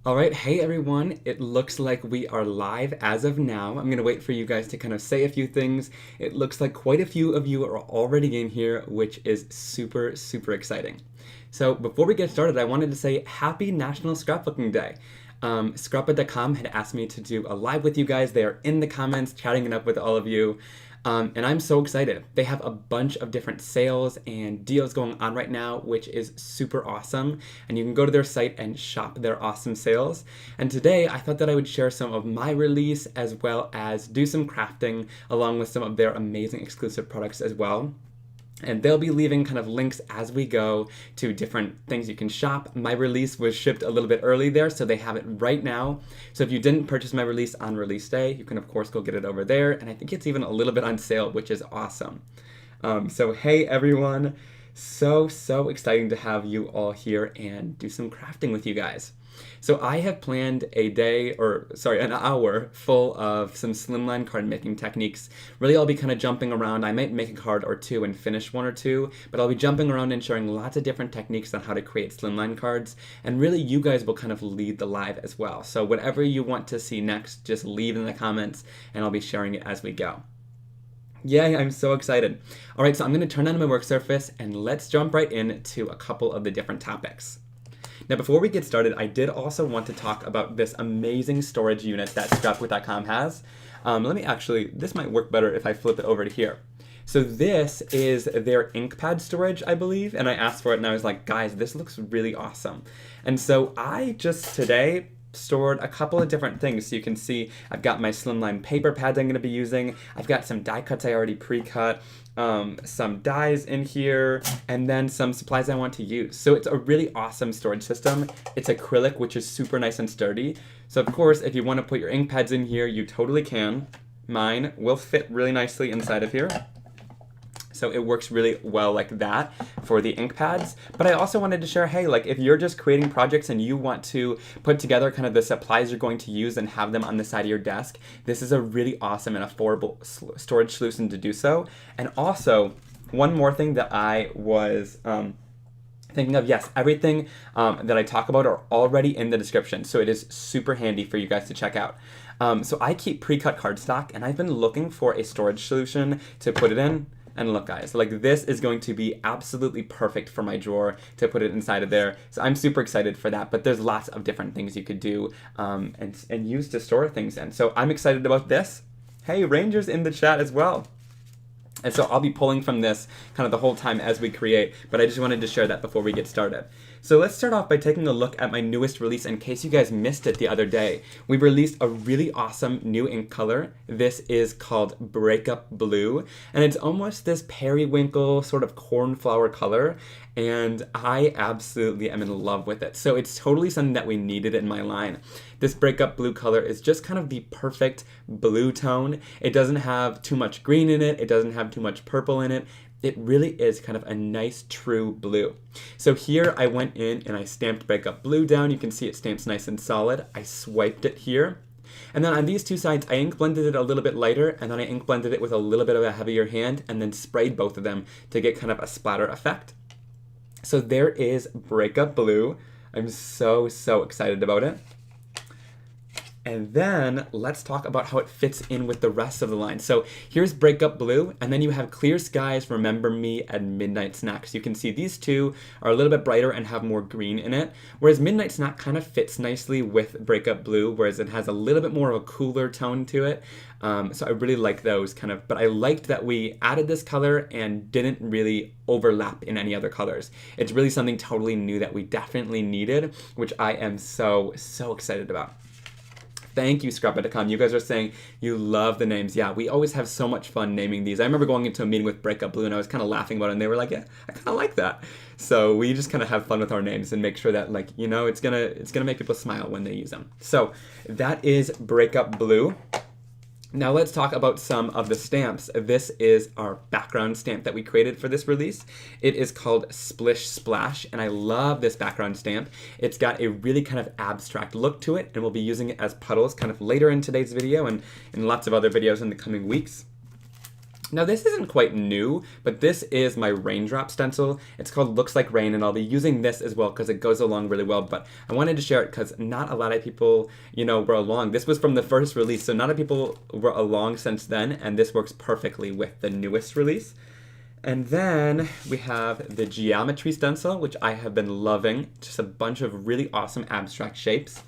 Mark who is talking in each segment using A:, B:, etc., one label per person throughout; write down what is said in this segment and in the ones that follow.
A: All right, hey everyone. It looks like we are live as of now. I'm gonna wait for you guys to kind of say a few things. It looks like quite a few of you are already in here, which is super, super exciting. So before we get started, I wanted to say happy National Scrapbooking Day. Scrapbook.com had asked me to do a live with you guys. They are in the comments, chatting it up with all of you. And I'm so excited. They have a bunch of different sales and deals going on right now, which is super awesome. And you can go to their site and shop their awesome sales. And today I thought that I would share some of my release as well as do some crafting along with some of their amazing exclusive products as well. And they'll be leaving kind of links as we go to different things you can shop. My release was shipped a little bit early there, so they have it right now. So if you didn't purchase my release on release day, you can of course go get it over there. And I think it's even a little bit on sale, which is awesome. So hey everyone, so exciting to have you all here and do some crafting with you guys. So I have planned an hour full of some slimline card making techniques. Really, I'll be kind of jumping around. I might make a card or two and finish one or two, but I'll be jumping around and sharing lots of different techniques on how to create slimline cards. And really, you guys will kind of lead the live as well. So whatever you want to see next, just leave in the comments and I'll be sharing it as we go. Yay, I'm so excited. All right, so I'm gonna turn on my work surface and let's jump right into a couple of the different topics. Now, before we get started, I did also want to talk about this amazing storage unit that Scrapbook.com has. This might work better if I flip it over to here. So this is their ink pad storage, I believe, and I asked for it and I was like, guys, this looks really awesome. And so I just today stored a couple of different things. So you can see I've got my slimline paper pads I'm going to be using. I've got some die cuts I already pre-cut, some dies in here, and then some supplies I want to use. So it's a really awesome storage system. It's acrylic, which is super nice and sturdy. So of course, if you want to put your ink pads in here, you totally can. Mine will fit really nicely inside of here. So it works really well like that for the ink pads. But I also wanted to share, hey, like if you're just creating projects and you want to put together kind of the supplies you're going to use and have them on the side of your desk, this is a really awesome and affordable storage solution to do so. And also, one more thing that I was thinking of, yes, everything that I talk about are already in the description. So it is super handy for you guys to check out. So I keep pre-cut cardstock and I've been looking for a storage solution to put it in. And look guys, like this is going to be absolutely perfect for my drawer to put it inside of there. So I'm super excited for that, but there's lots of different things you could do and use to store things in. So I'm excited about this. Hey, Ranger's in the chat as well. And so I'll be pulling from this kind of the whole time as we create, but I just wanted to share that before we get started. So let's start off by taking a look at my newest release in case you guys missed it the other day. We released a really awesome new ink color. This is called Breakup Blue, and it's almost this periwinkle sort of cornflower color, and I absolutely am in love with it. So it's totally something that we needed in my line. This Breakup Blue color is just kind of the perfect blue tone. It doesn't have too much green in it. It doesn't have too much purple in it. It really is kind of a nice true blue. So here I went in and I stamped Breakup Blue down. You can see it stamps nice and solid. I swiped it here. And then on these two sides, I ink blended it a little bit lighter, and then I ink blended it with a little bit of a heavier hand, and then sprayed both of them to get kind of a splatter effect. So there is Breakup Blue. I'm so excited about it. And then let's talk about how it fits in with the rest of the line. So here's Breakup Blue, and then you have Clear Skies, Remember Me, and Midnight Snacks. You can see these two are a little bit brighter and have more green in it, whereas Midnight Snack kind of fits nicely with Breakup Blue, whereas it has a little bit more of a cooler tone to it. So I really like those kind of, but I liked that we added this color and didn't really overlap in any other colors. It's really something totally new that we definitely needed, which I am so excited about. Thank you, Scrapbook.com. You guys are saying you love the names. Yeah, we always have so much fun naming these. I remember going into a meeting with Breakup Blue and I was kind of laughing about it and they were like, yeah, I kind of like that. So we just kind of have fun with our names and make sure that, like, you know, it's gonna make people smile when they use them. So that is Breakup Blue. Now let's talk about some of the stamps. This is our background stamp that we created for this release. It is called Splish Splash, and I love this background stamp. It's got a really kind of abstract look to it, and we'll be using it as puddles kind of later in today's video and in lots of other videos in the coming weeks. Now this isn't quite new, but this is my raindrop stencil. It's called Looks Like Rain, and I'll be using this as well because it goes along really well, but I wanted to share it because not a lot of people, were along. This was from the first release, so not a lot of people were along since then, and this works perfectly with the newest release. And then we have the geometry stencil, which I have been loving. Just a bunch of really awesome abstract shapes.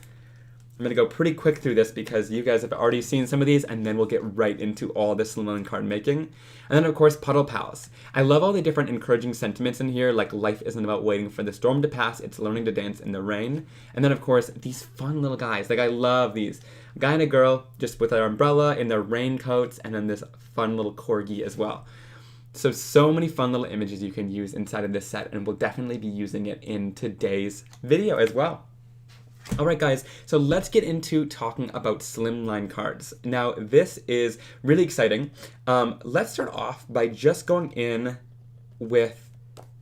A: I'm going to go pretty quick through this because you guys have already seen some of these, and then we'll get right into all the Slimline card making. And then, of course, Puddle Pals. I love all the different encouraging sentiments in here, like life isn't about waiting for the storm to pass, it's learning to dance in the rain. And then, of course, these fun little guys. Like, I love these. A guy and a girl just with their umbrella in their raincoats, and then this fun little corgi as well. So many fun little images you can use inside of this set, and we'll definitely be using it in today's video as well. Alright guys, so let's get into talking about Slimline cards. Now this is really exciting. Let's start off by just going in with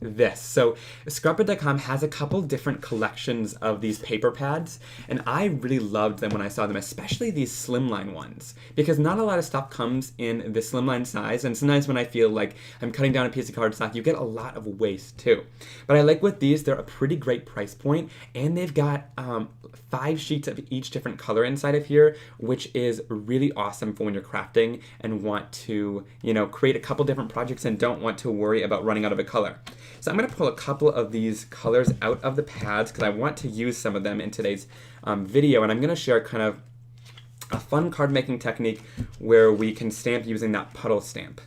A: this. So Scrapbook.com has a couple different collections of these paper pads, and I really loved them when I saw them, especially these Slimline ones, because not a lot of stuff comes in the Slimline size, and sometimes when I feel like I'm cutting down a piece of cardstock, you get a lot of waste too. But I like with these, they're a pretty great price point, and they've got 5 sheets of each different color inside of here, which is really awesome for when you're crafting and want to, create a couple different projects and don't want to worry about running out of a color. So I'm going to pull a couple of these colors out of the pads because I want to use some of them in today's video, and I'm going to share kind of a fun card making technique where we can stamp using that puddle stamp.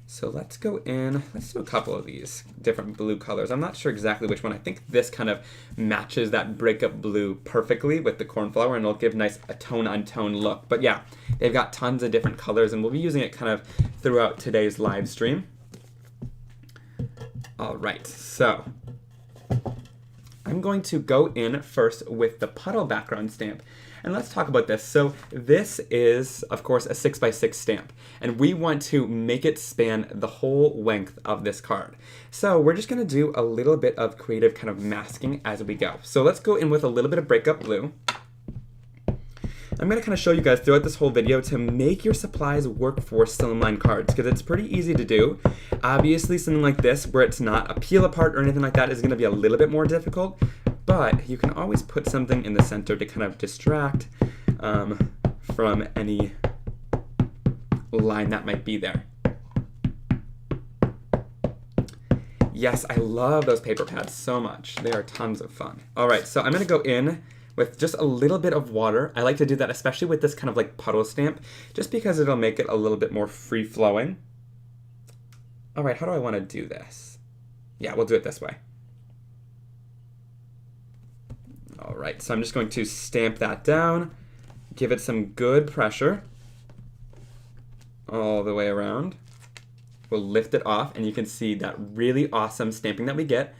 A: So let's go in, let's do a couple of these different blue colors. I'm not sure exactly which one. I think this kind of matches that breakup blue perfectly with the cornflower, and it'll give a tone-on-tone look. But yeah, they've got tons of different colors, and we'll be using it kind of throughout today's live stream. All right, so I'm going to go in first with the puddle background stamp. And let's talk about this. So this is, of course, a 6x6 stamp, and we want to make it span the whole length of this card. So we're just gonna do a little bit of creative kind of masking as we go. So let's go in with a little bit of breakup blue. I'm going to kind of show you guys throughout this whole video to make your supplies work for Slimline cards, because it's pretty easy to do. Obviously something like this, where it's not a peel apart or anything like that, is going to be a little bit more difficult, but you can always put something in the center to kind of distract from any line that might be there. Yes, I love those paper pads so much. They are tons of fun. All right, so I'm going to go in with just a little bit of water. I like to do that, especially with this kind of like puddle stamp, just because it'll make it a little bit more free-flowing. All right, how do I want to do this? Yeah, we'll do it this way. All right, so I'm just going to stamp that down, give it some good pressure all the way around. We'll lift it off, and you can see that really awesome stamping that we get.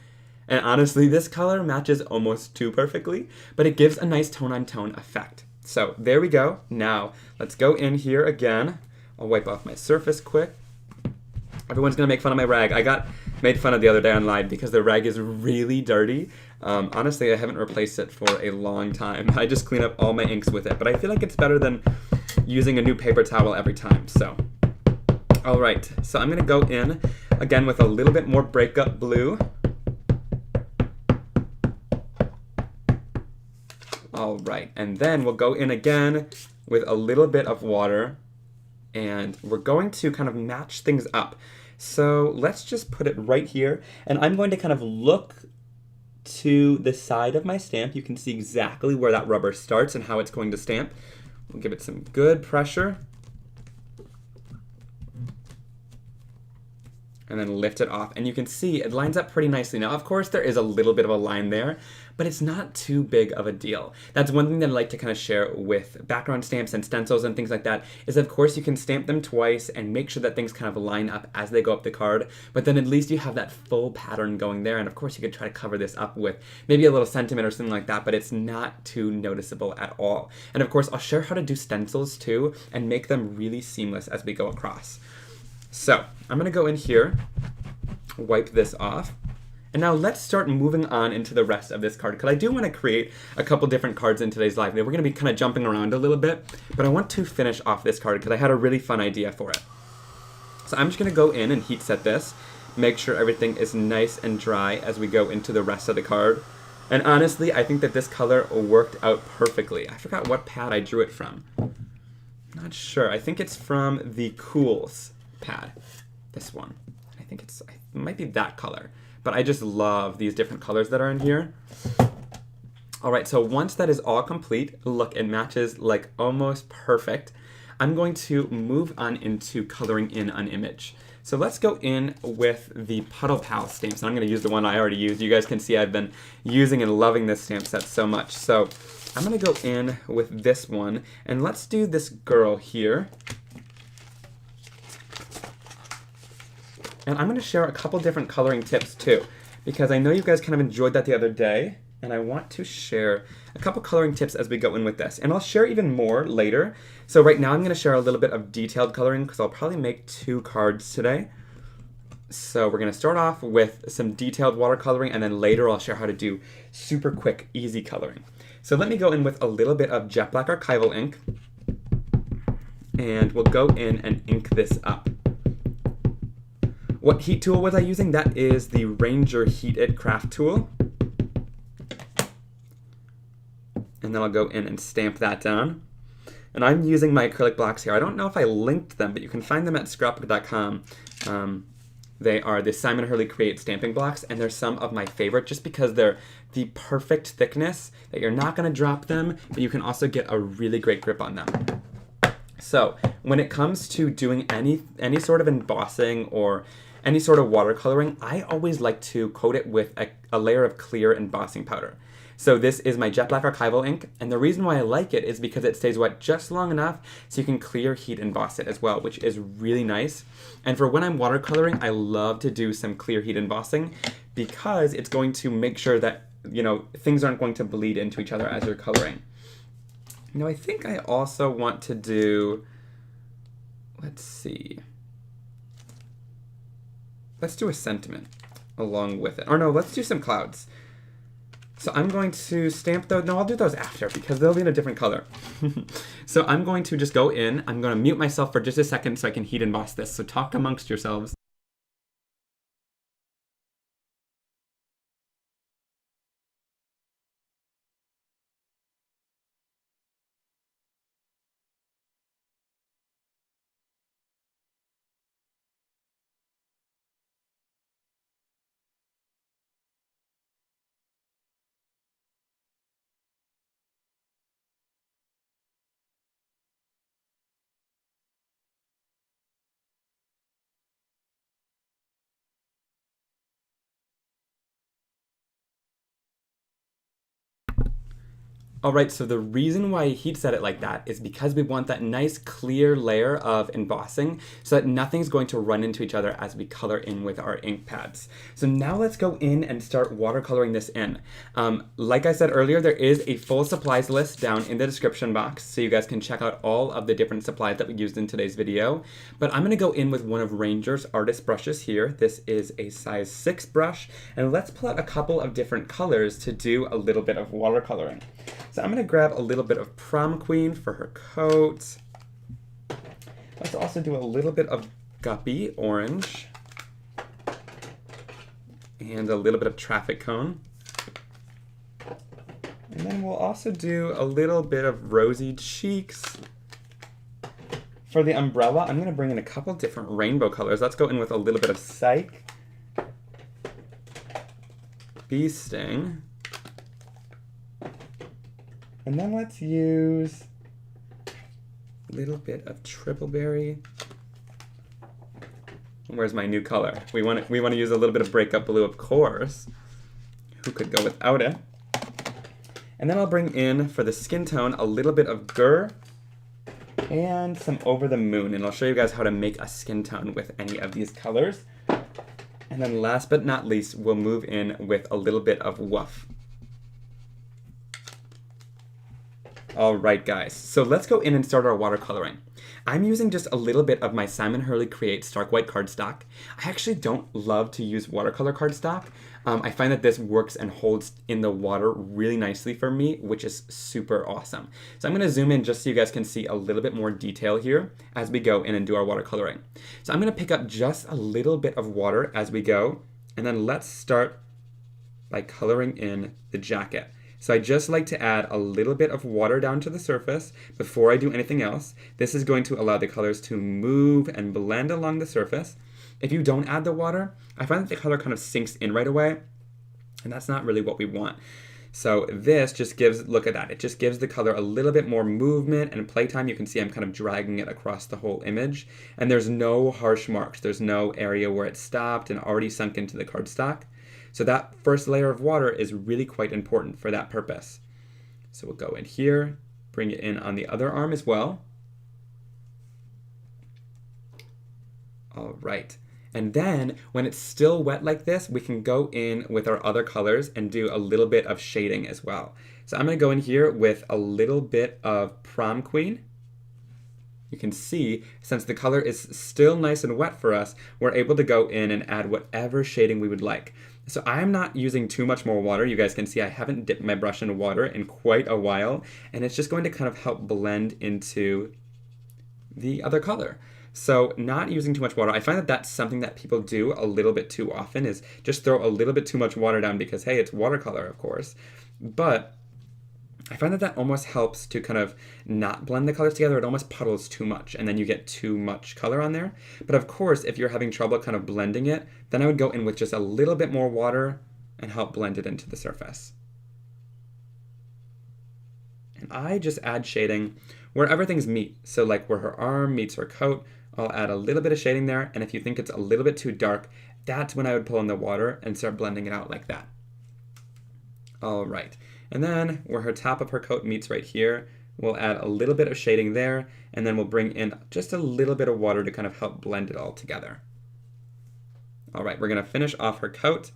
A: And honestly, this color matches almost too perfectly, but it gives a nice tone-on-tone effect. So there we go. Now, let's go in here again. I'll wipe off my surface quick. Everyone's gonna make fun of my rag. I got made fun of the other day on live because the rag is really dirty. Honestly, I haven't replaced it for a long time. I just clean up all my inks with it, but I feel like it's better than using a new paper towel every time, so. All right, so I'm gonna go in again with a little bit more breakup blue. All right, and then we'll go in again with a little bit of water, and we're going to kind of match things up. So let's just put it right here, and I'm going to kind of look to the side of my stamp. You can see exactly where that rubber starts and how it's going to stamp. We'll give it some good pressure, and then lift it off, and you can see it lines up pretty nicely. Now, of course, there is a little bit of a line there, but it's not too big of a deal. That's one thing that I like to kind of share with background stamps and stencils and things like that, is of course you can stamp them twice and make sure that things kind of line up as they go up the card, but then at least you have that full pattern going there, and of course you could try to cover this up with maybe a little sentiment or something like that, but it's not too noticeable at all. And of course, I'll share how to do stencils too, and make them really seamless as we go across. So, I'm gonna go in here, wipe this off, and now let's start moving on into the rest of this card, because I do want to create a couple different cards in today's live. We're going to be kind of jumping around a little bit, but I want to finish off this card because I had a really fun idea for it. So I'm just going to go in and heat set this, make sure everything is nice and dry as we go into the rest of the card. And honestly, I think that this color worked out perfectly. I forgot what pad I drew it from. Not sure. I think it's from the Cools pad. This one. I think it might be that color. But I just love these different colors that are in here. Alright, so once that is all complete, look, it matches like almost perfect. I'm going to move on into coloring in an image. So let's go in with the Puddle Pal stamps. And I'm going to use the one I already used. You guys can see I've been using and loving this stamp set so much. So I'm going to go in with this one. And let's do this girl here. And I'm going to share a couple different coloring tips too, because I know you guys kind of enjoyed that the other day. And I want to share a couple coloring tips as we go in with this. And I'll share even more later. So right now I'm going to share a little bit of detailed coloring because I'll probably make 2 cards today. So we're going to start off with some detailed watercoloring, and then later I'll share how to do super quick, easy coloring. So let me go in with a little bit of Jet Black Archival ink. And we'll go in and ink this up. What heat tool was I using? That is the Ranger Heat It craft tool. And then I'll go in and stamp that down. And I'm using my acrylic blocks here. I don't know if I linked them, but you can find them at scrapbook.com. They are the Simon Hurley Create stamping blocks, and they're some of my favorite just because they're the perfect thickness that you're not going to drop them, but you can also get a really great grip on them. So when it comes to doing any sort of embossing or any sort of watercoloring, I always like to coat it with a layer of clear embossing powder. So this is my Jet Black Archival ink, and the reason why I like it is because it stays wet just long enough so you can clear heat emboss it as well, which is really nice. And for when I'm watercoloring, I love to do some clear heat embossing because it's going to make sure that, you know, things aren't going to bleed into each other as you're coloring. You know, I think I also want to do, let's see. Let's do a sentiment along with it. Or no, let's do some clouds. So I'm going to stamp those. No, I'll do those after because they'll be in a different color. So I'm going to just go in. I'm going to mute myself for just a second so I can heat emboss this. So talk amongst yourselves. Alright, so the reason why I heat set it like that is because we want that nice clear layer of embossing so that nothing's going to run into each other as we color in with our ink pads. So now let's go in and start watercoloring this in. Like I said earlier, there is a full supplies list down in the description box so you guys can check out all of the different supplies that we used in today's video. But I'm going to go in with one of Ranger's artist brushes here. This is a size 6 brush, and let's pull out a couple of different colors to do a little bit of watercoloring. So I'm going to grab a little bit of Prom Queen for her coat. Let's also do a little bit of Guppy Orange. And a little bit of Traffic Cone. And then we'll also do a little bit of Rosy Cheeks. For the umbrella, I'm going to bring in a couple different rainbow colors. Let's go in with a little bit of Psych. Bee Sting. And then let's use a little bit of Triple Berry. Where's my new color? We want to use a little bit of Breakup Blue, of course. Who could go without it? And then I'll bring in, for the skin tone, a little bit of Gur and some Over the Moon. And I'll show you guys how to make a skin tone with any of these colors. And then last but not least, we'll move in with a little bit of Woof. Alright guys, so let's go in and start our watercoloring. I'm using just a little bit of my Simon Hurley Create Stark White cardstock. I actually don't love to use watercolor cardstock. I find that this works and holds in the water really nicely for me, which is super awesome. So I'm going to zoom in just so you guys can see a little bit more detail here as we go in and do our watercoloring. So I'm going to pick up just a little bit of water as we go, and then let's start by coloring in the jacket. So I just like to add a little bit of water down to the surface before I do anything else. This is going to allow the colors to move and blend along the surface. If you don't add the water, I find that the color kind of sinks in right away, and that's not really what we want. So this just gives, look at that, it just gives the color a little bit more movement and playtime. You can see I'm kind of dragging it across the whole image, and there's no harsh marks. There's no area where it stopped and already sunk into the cardstock. So that first layer of water is really quite important for that purpose. So we'll go in here, bring it in on the other arm as well. All right. And then when it's still wet like this, we can go in with our other colors and do a little bit of shading as well. So I'm going to go in here with a little bit of Prom Queen. You can see, since the color is still nice and wet for us, we're able to go in and add whatever shading we would like. So I'm not using too much more water. You guys can see I haven't dipped my brush in water in quite a while, and it's just going to kind of help blend into the other color. So not using too much water. I find that that's something that people do a little bit too often, is just throw a little bit too much water down because, hey, it's watercolor, of course. But I find that that almost helps to kind of not blend the colors together. It almost puddles too much, and then you get too much color on there. But of course, if you're having trouble kind of blending it, then I would go in with just a little bit more water and help blend it into the surface. And I just add shading wherever things meet. So like where her arm meets her coat, I'll add a little bit of shading there. And if you think it's a little bit too dark, that's when I would pull in the water and start blending it out like that. All right. And then where her top of her coat meets right here, we'll add a little bit of shading there, and then we'll bring in just a little bit of water to kind of help blend it all together. All right, we're going to finish off her coat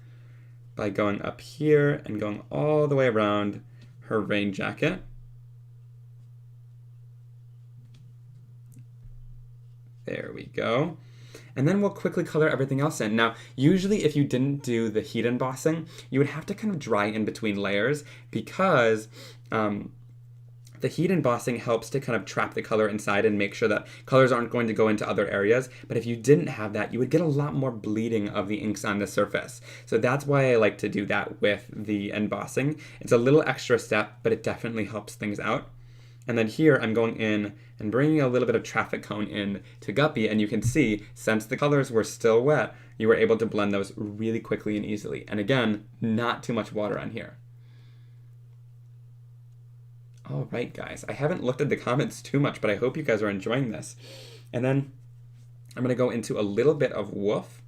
A: by going up here and going all the way around her rain jacket. There we go. And then we'll quickly color everything else in. Now, usually if you didn't do the heat embossing, you would have to kind of dry in between layers because the heat embossing helps to kind of trap the color inside and make sure that colors aren't going to go into other areas. But if you didn't have that, you would get a lot more bleeding of the inks on the surface. So that's why I like to do that with the embossing. It's a little extra step, but it definitely helps things out. And then here I'm going in and bringing a little bit of traffic cone in to Guppy, and you can see, since the colors were still wet, you were able to blend those really quickly and easily. And again, not too much water on here. All right, guys, I haven't looked at the comments too much, but I hope you guys are enjoying this. And then I'm gonna go into a little bit of woof.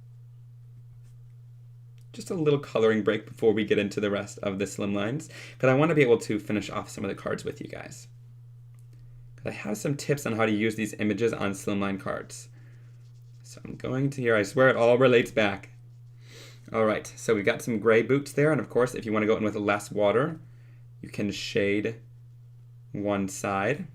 A: Just a little coloring break before we get into the rest of the slimlines, because I wanna be able to finish off some of the cards with you guys. I have some tips on how to use these images on slimline cards. So I'm going to here, I swear it all relates back. All right, so we've got some gray boots there, and of course, if you want to go in with less water, you can shade one side.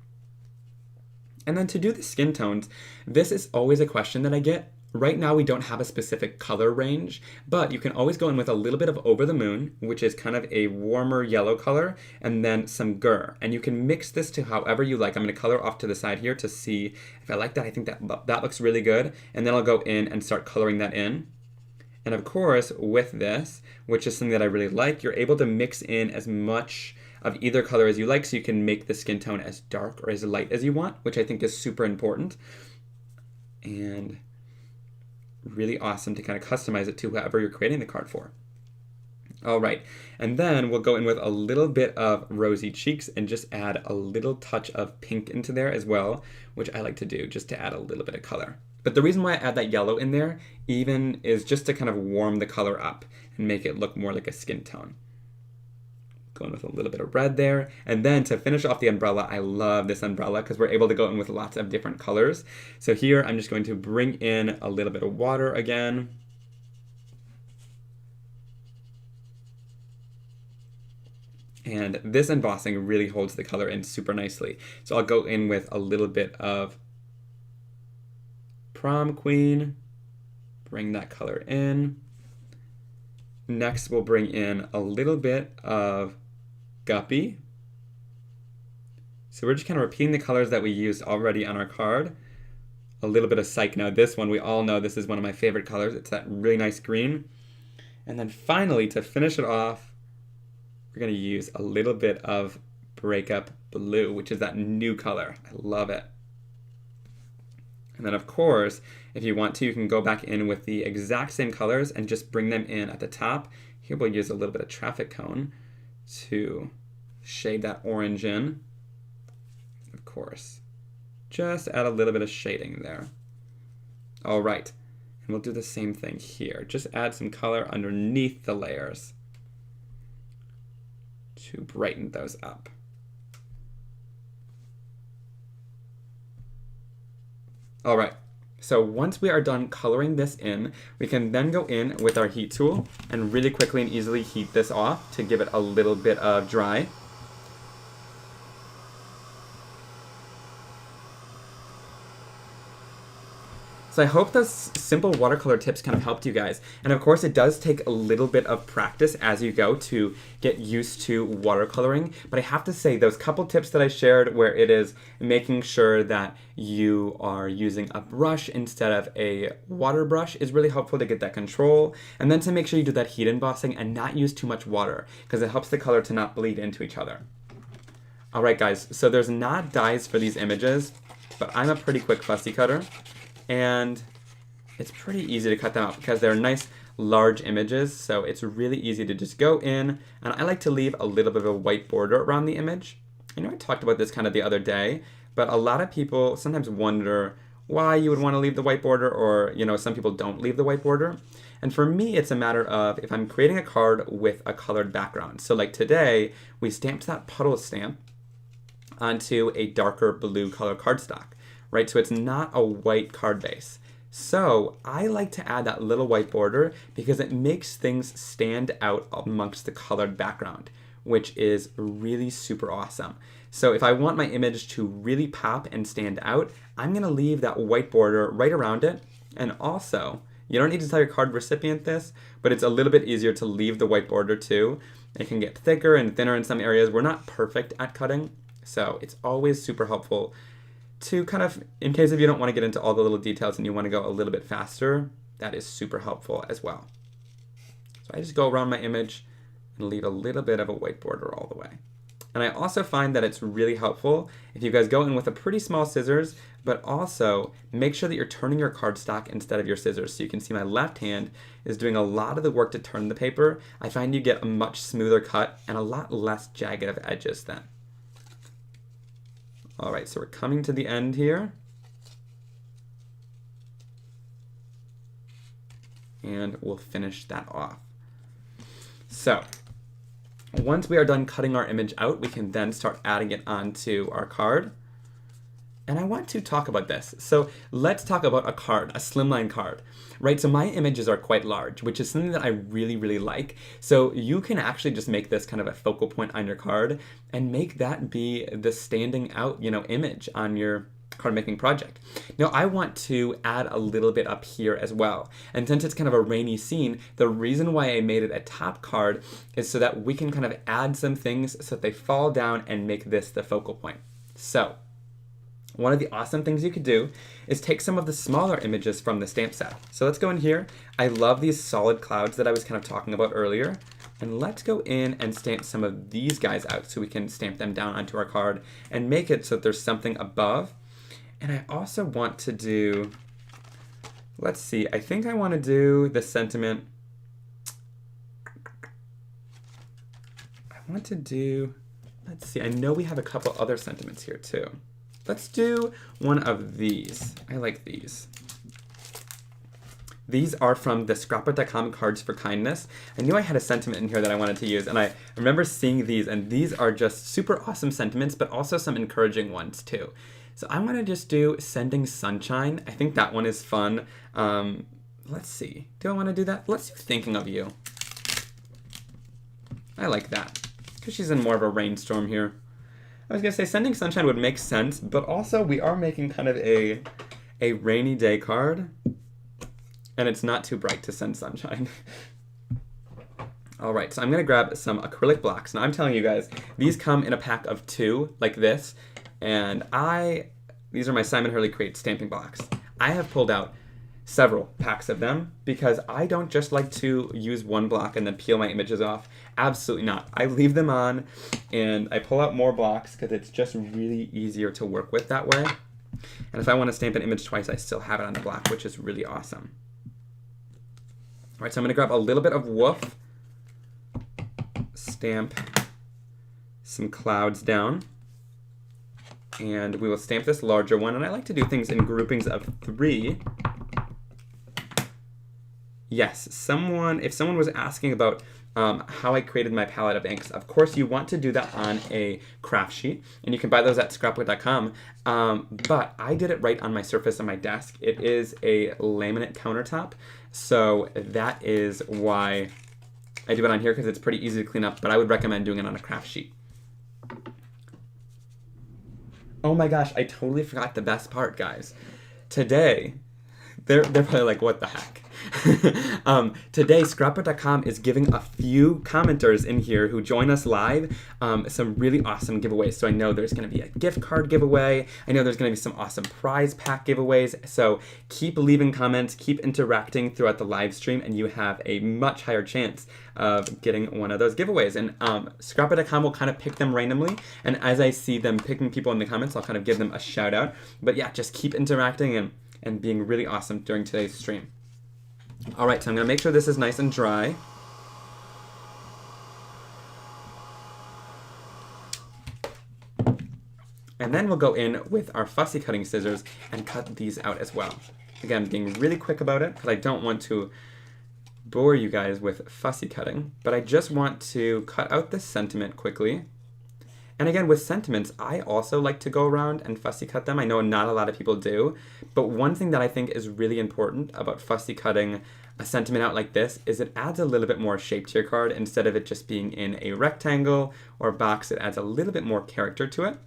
A: And then to do the skin tones, this is always a question that I get. Right now we don't have a specific color range, but you can always go in with a little bit of Over the Moon, which is kind of a warmer yellow color, and then some Gur. And you can mix this to however you like. I'm going to color off to the side here to see if I like that. I think that looks really good. And then I'll go in and start coloring that in. And of course, with this, which is something that I really like, you're able to mix in as much of either color as you like, so you can make the skin tone as dark or as light as you want, which I think is super important. And really awesome to kind of customize it to whoever you're creating the card for. All right, and then we'll go in with a little bit of rosy cheeks and just add a little touch of pink into there as well, which I like to do just to add a little bit of color. But the reason why I add that yellow in there even is just to kind of warm the color up and make it look more like a skin tone. Going with a little bit of red there. And then to finish off the umbrella, I love this umbrella because we're able to go in with lots of different colors. So here I'm just going to bring in a little bit of water again. And this embossing really holds the color in super nicely. So I'll go in with a little bit of Prom Queen, bring that color in. Next, we'll bring in a little bit of Guppy. So we're just kind of repeating the colors that we used already on our card. A little bit of Psych. Now this one, we all know this is one of my favorite colors. It's that really nice green. And then finally, to finish it off, we're going to use a little bit of Breakup Blue, which is that new color. I love it. And then of course, if you want to, you can go back in with the exact same colors and just bring them in at the top. Here we'll use a little bit of Traffic Cone to shade that orange in. Of course, just add a little bit of shading there. All right, and we'll do the same thing here. Just add some color underneath the layers to brighten those up. All right, so once we are done coloring this in, we can then go in with our heat tool and really quickly and easily heat this off to give it a little bit of dry. So I hope those simple watercolor tips kind of helped you guys. And of course, it does take a little bit of practice as you go to get used to watercoloring. But I have to say, those couple tips that I shared where it is making sure that you are using a brush instead of a water brush is really helpful to get that control. And then to make sure you do that heat embossing and not use too much water because it helps the color to not bleed into each other. All right, guys, so there's not dies for these images, but I'm a pretty quick fussy cutter. And it's pretty easy to cut them out because they're nice large images, so it's really easy to just go in, and I like to leave a little bit of a white border around the image. I know I talked about this kind of the other day, but a lot of people sometimes wonder why you would want to leave the white border, or some people don't leave the white border. And for me, it's a matter of if I'm creating a card with a colored background. So like today, we stamped that Puddle stamp onto a darker blue color cardstock. Right, so it's not a white card base. So I like to add that little white border because it makes things stand out amongst the colored background, which is really super awesome. So if I want my image to really pop and stand out, I'm gonna leave that white border right around it. And also, you don't need to tell your card recipient this, but it's a little bit easier to leave the white border too. It can get thicker and thinner in some areas. We're not perfect at cutting, so it's always super helpful to kind of, in case if you don't want to get into all the little details and you want to go a little bit faster, that is super helpful as well. So I just go around my image and leave a little bit of a white border all the way. And I also find that it's really helpful if you guys go in with a pretty small scissors, but also make sure that you're turning your cardstock instead of your scissors. So you can see my left hand is doing a lot of the work to turn the paper. I find you get a much smoother cut and a lot less jagged of edges then. All right, so we're coming to the end here. And we'll finish that off. So once we are done cutting our image out, we can then start adding it onto our card. And I want to talk about this. So let's talk about a card, a slimline card, right? So my images are quite large, which is something that I really, really like. So you can actually just make this kind of a focal point on your card and make that be the standing out, image on your card making project. Now I want to add a little bit up here as well. And since it's kind of a rainy scene, the reason why I made it a top card is so that we can kind of add some things so that they fall down and make this the focal point. So one of the awesome things you could do is take some of the smaller images from the stamp set. So let's go in here. I love these solid clouds that I was kind of talking about earlier. And let's go in and stamp some of these guys out so we can stamp them down onto our card and make it so that there's something above. And I also want to do, let's see, I think I want to do the sentiment. I want to do, let's see, I know we have a couple other sentiments here too. Let's do one of these. I like these. These are from the Scrapbook.com Cards for Kindness. I knew I had a sentiment in here that I wanted to use, and I remember seeing these, and these are just super awesome sentiments, but also some encouraging ones too. So I'm gonna just do Sending Sunshine. I think that one is fun. Let's see, do I wanna do that? Let's do Thinking of You. I like that, because she's in more of a rainstorm here. I was gonna say Sending Sunshine would make sense, but also we are making kind of a rainy day card, and it's not too bright to send sunshine. All right, so I'm gonna grab some acrylic blocks. Now I'm telling you guys, these come in a pack of 2 like this, and these are my Simon Hurley Create stamping blocks. I have pulled out several packs of them because I don't just like to use one block and then peel my images off. Absolutely not. I leave them on and I pull out more blocks because it's just really easier to work with that way. And if I want to stamp an image twice, I still have it on the block, which is really awesome. All right, so I'm going to grab a little bit of woof, stamp some clouds down, and we will stamp this larger one. And I like to do things in groupings of 3. Yes, if someone was asking about how I created my palette of inks, of course you want to do that on a craft sheet, and you can buy those at scrapbook.com, but I did it right on my surface on my desk. It is a laminate countertop, so that is why I do it on here, because it's pretty easy to clean up, but I would recommend doing it on a craft sheet. Oh my gosh, I totally forgot the best part, guys. Today, they're probably like, what the heck? Today, Scrapbook.com is giving a few commenters in here who join us live some really awesome giveaways. So I know there's going to be a gift card giveaway. I know there's going to be some awesome prize pack giveaways. So keep leaving comments, keep interacting throughout the live stream, and you have a much higher chance of getting one of those giveaways. And Scrapbook.com will kind of pick them randomly. And as I see them picking people in the comments, I'll kind of give them a shout out. But yeah, just keep interacting and being really awesome during today's stream. All right, so I'm going to make sure this is nice and dry. And then we'll go in with our fussy cutting scissors and cut these out as well. Again, being really quick about it because I don't want to bore you guys with fussy cutting, but I just want to cut out this sentiment quickly. And again, with sentiments, I also like to go around and fussy cut them. I know not a lot of people do, but one thing that I think is really important about fussy cutting a sentiment out like this is it adds a little bit more shape to your card. Instead of it just being in a rectangle or box, it adds a little bit more character to it.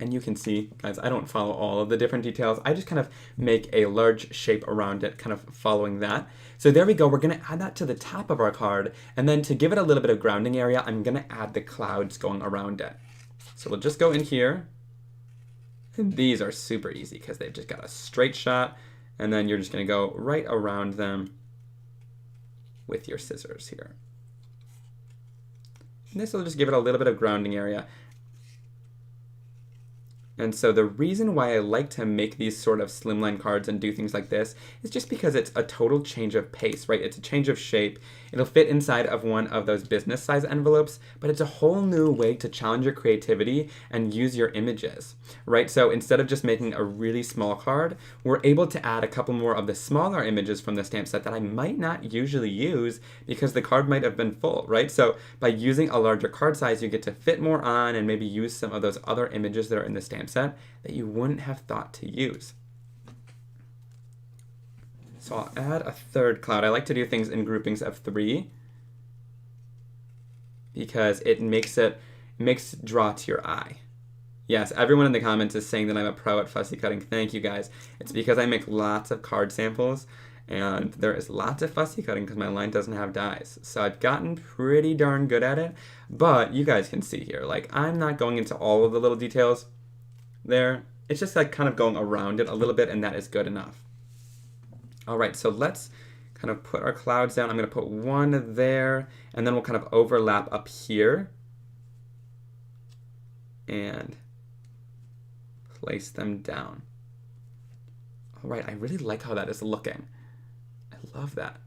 A: And you can see, guys, I don't follow all of the different details. I just kind of make a large shape around it, kind of following that. So there we go. We're going to add that to the top of our card. And then to give it a little bit of grounding area, I'm going to add the clouds going around it. So we'll just go in here. And these are super easy because they've just got a straight shot. And then you're just going to go right around them with your scissors here. And this will just give it a little bit of grounding area. And so the reason why I like to make these sort of slimline cards and do things like this is just because it's a total change of pace, right? It's a change of shape. It'll fit inside of one of those business size envelopes, but it's a whole new way to challenge your creativity and use your images, right? So instead of just making a really small card, we're able to add a couple more of the smaller images from the stamp set that I might not usually use because the card might have been full, right? So by using a larger card size, you get to fit more on and maybe use some of those other images that are in the stamp set that you wouldn't have thought to use. So I'll add a third cloud. I like to do things in groupings of 3 because it makes draw to your eye. Yes, everyone in the comments is saying that I'm a pro at fussy cutting. Thank you guys. It's because I make lots of card samples and there is lots of fussy cutting because my line doesn't have dies. So I've gotten pretty darn good at it, but you guys can see here, like I'm not going into all of the little details there. It's just like kind of going around it a little bit and that is good enough. All right, so let's kind of put our clouds down. I'm going to put one there, and then we'll kind of overlap up here and place them down. All right, I really like how that is looking. I love that.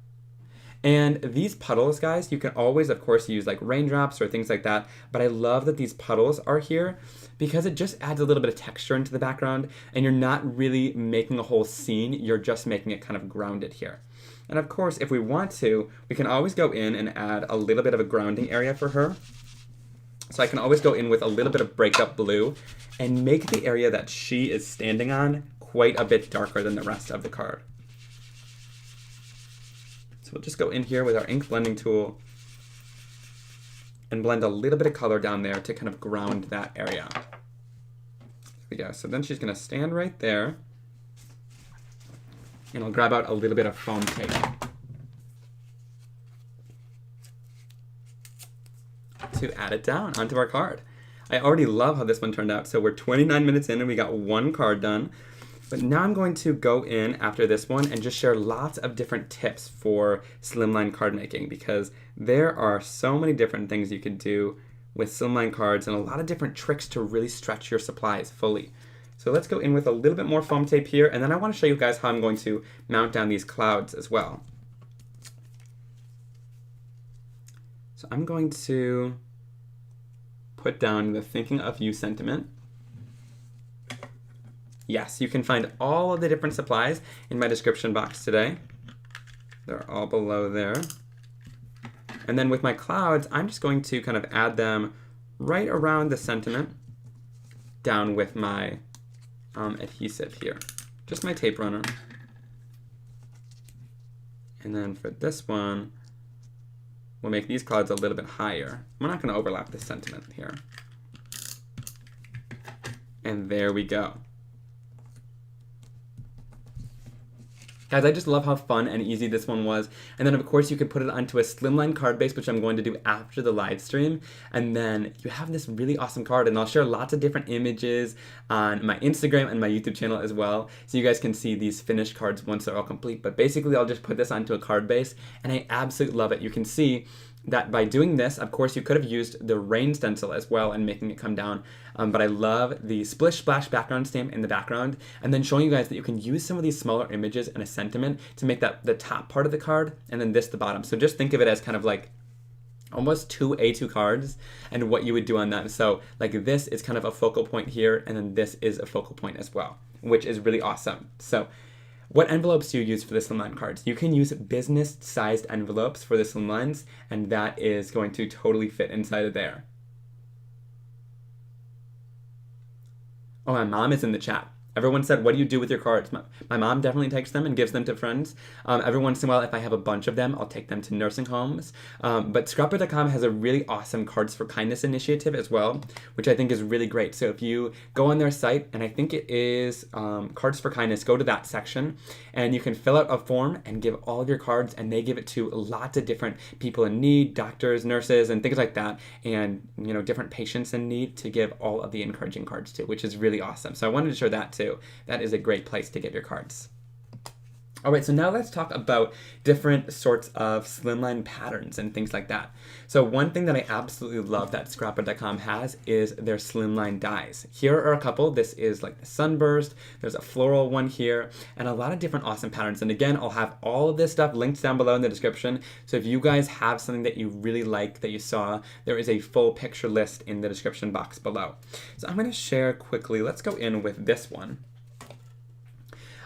A: And these puddles, guys, you can always, of course, use like raindrops or things like that, but I love that these puddles are here because it just adds a little bit of texture into the background and you're not really making a whole scene, you're just making it kind of grounded here. And of course, if we want to, we can always go in and add a little bit of a grounding area for her. So I can always go in with a little bit of breakup blue and make the area that she is standing on quite a bit darker than the rest of the card. So we'll just go in here with our ink blending tool and blend a little bit of color down there to kind of ground that area. There we go. So then she's going to stand right there. And I'll grab out a little bit of foam tape. to add it down onto our card. I already love how this one turned out. So we're 29 minutes in and we got one card done. But now I'm going to go in after this one and just share lots of different tips for slimline card making, because there are so many different things you can do with slimline cards and a lot of different tricks to really stretch your supplies fully. So let's go in with a little bit more foam tape here, and then I want to show you guys how I'm going to mount down these clouds as well. So I'm going to put down the thinking of you sentiment. Yes, you can find all of the different supplies in my description box today. They're all below there. And then with my clouds, I'm just going to kind of add them right around the sentiment down with my adhesive here. Just my tape runner. And then for this one, we'll make these clouds a little bit higher. We're not going to overlap the sentiment here. And there we go. Guys, I just love how fun and easy this one was. And then of course you could put it onto a slimline card base, which I'm going to do after the live stream. And then you have this really awesome card, and I'll share lots of different images on my Instagram and my YouTube channel as well, so you guys can see these finished cards once they're all complete. But basically I'll just put this onto a card base, and I absolutely love it. You can see that by doing this, of course, you could have used the rain stencil as well and making it come down. But I love the Splish Splash background stamp in the background, and then showing you guys that you can use some of these smaller images and a sentiment to make that the top part of the card, and then this the bottom. So just think of it as kind of like almost two A2 cards and what you would do on them. So like this is kind of a focal point here, and then this is a focal point as well, which is really awesome. So what envelopes do you use for the slimline cards? You can use business-sized envelopes for the slimlines, and that is going to totally fit inside of there. Oh, my mom is in the chat. Everyone said, what do you do with your cards? My mom definitely takes them and gives them to friends. Every once in a while, if I have a bunch of them, I'll take them to nursing homes. But Scrapbook.com has a really awesome Cards for Kindness initiative as well, which I think is really great. So if you go on their site, and I think it is Cards for Kindness, go to that section, and you can fill out a form and give all of your cards, and they give it to lots of different people in need, doctors, nurses, and things like that, and different patients in need to give all of the encouraging cards to, which is really awesome. So I wanted to share that too. That is a great place to get your cards. All right, so now let's talk about different sorts of slimline patterns and things like that. So one thing that I absolutely love that Scrapbook.com has is their slimline dies. Here are a couple. This is like the sunburst. There's a floral one here, and a lot of different awesome patterns. And again, I'll have all of this stuff linked down below in the description. So if you guys have something that you really like that you saw, there is a full picture list in the description box below. So I'm going to share quickly. Let's go in with this one.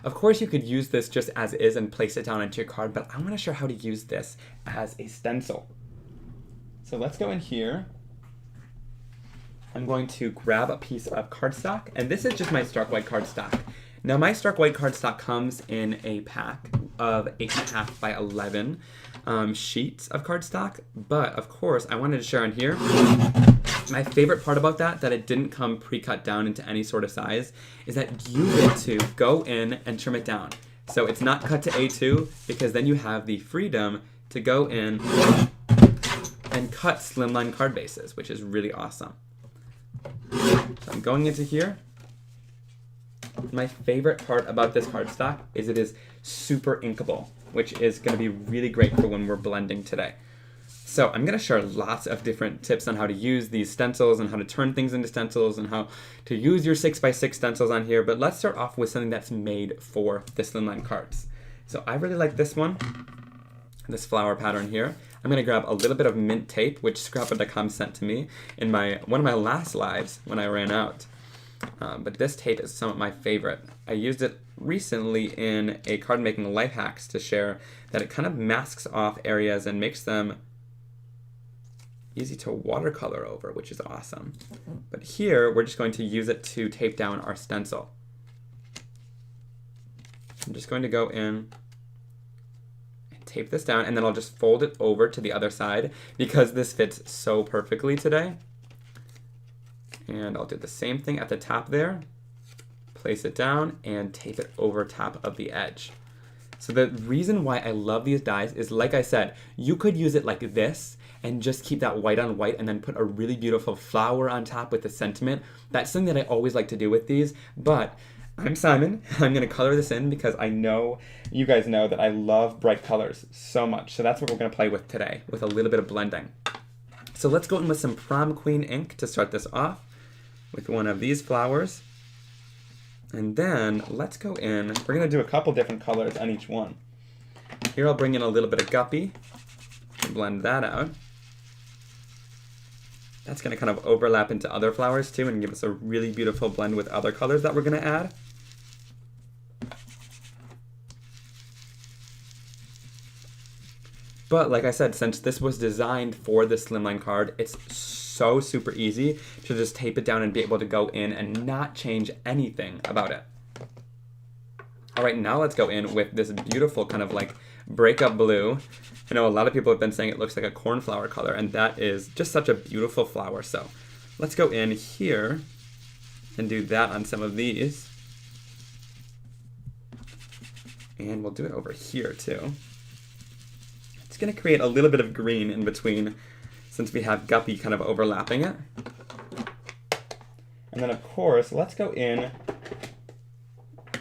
A: Of course, you could use this just as is and place it down onto your card, but I want to show how to use this as a stencil. So let's go in here. I'm going to grab a piece of cardstock, and this is just my stark white cardstock. Now, my stark white cardstock comes in a pack of 8.5 by 11 sheets of cardstock, but of course, I wanted to share on here. My favorite part about that it didn't come pre-cut down into any sort of size, is that you get to go in and trim it down. So it's not cut to A2, because then you have the freedom to go in and cut slimline card bases, which is really awesome. So I'm going into here. My favorite part about this cardstock is it is super inkable, which is going to be really great for when we're blending today. So I'm going to share lots of different tips on how to use these stencils and how to turn things into stencils and how to use your 6x6 stencils on here. But let's start off with something that's made for the slimline cards. So I really like this one, this flower pattern here. I'm going to grab a little bit of mint tape, which Scrapbook.com sent to me in one of my last lives when I ran out. But this tape is some of my favorite. I used it recently in a card making life hacks to share that it kind of masks off areas and makes them easy to watercolor over, which is awesome. But here, we're just going to use it to tape down our stencil. I'm just going to go in and tape this down, and then I'll just fold it over to the other side because this fits so perfectly today. And I'll do the same thing at the top there. Place it down and tape it over top of the edge. So the reason why I love these dies is, like I said, you could use it like this and just keep that white on white and then put a really beautiful flower on top with the sentiment. That's something that I always like to do with these, but I'm Simon. I'm going to color this in because I know you guys know that I love bright colors so much. So that's what we're going to play with today, with a little bit of blending. So let's go in with some Prom Queen ink to start this off with one of these flowers. And then let's go in, we're going to do a couple different colors on each one. Here I'll bring in a little bit of Guppy, blend that out. That's going to kind of overlap into other flowers too and give us a really beautiful blend with other colors that we're going to add. But like I said, since this was designed for the Slimline card, it's so super easy to just tape it down and be able to go in and not change anything about it. All right, now let's go in with this beautiful kind of like breakup blue. I know a lot of people have been saying it looks like a cornflower color, and that is just such a beautiful flower. So let's go in here and do that on some of these. And we'll do it over here too. It's gonna create a little bit of green in between since we have Guppy kind of overlapping it. And then of course, let's go in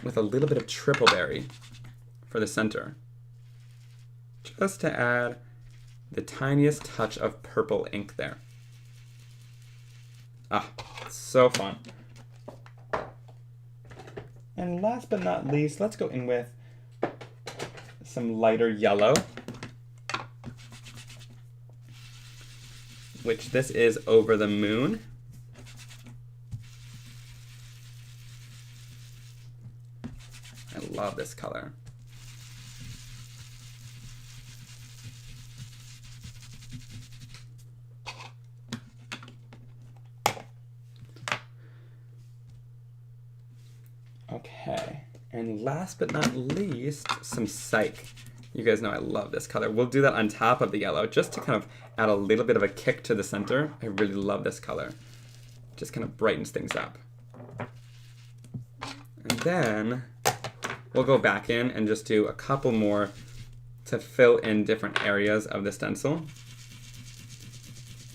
A: with a little bit of Triple Berry for the center, just to add the tiniest touch of purple ink there. Ah, so fun. And last but not least, let's go in with some lighter yellow, which this is Over the Moon. I love this color. Okay, and last but not least, some Psych. You guys know I love this color. We'll do that on top of the yellow just to kind of add a little bit of a kick to the center. I really love this color. Just kind of brightens things up. And then we'll go back in and just do a couple more to fill in different areas of the stencil.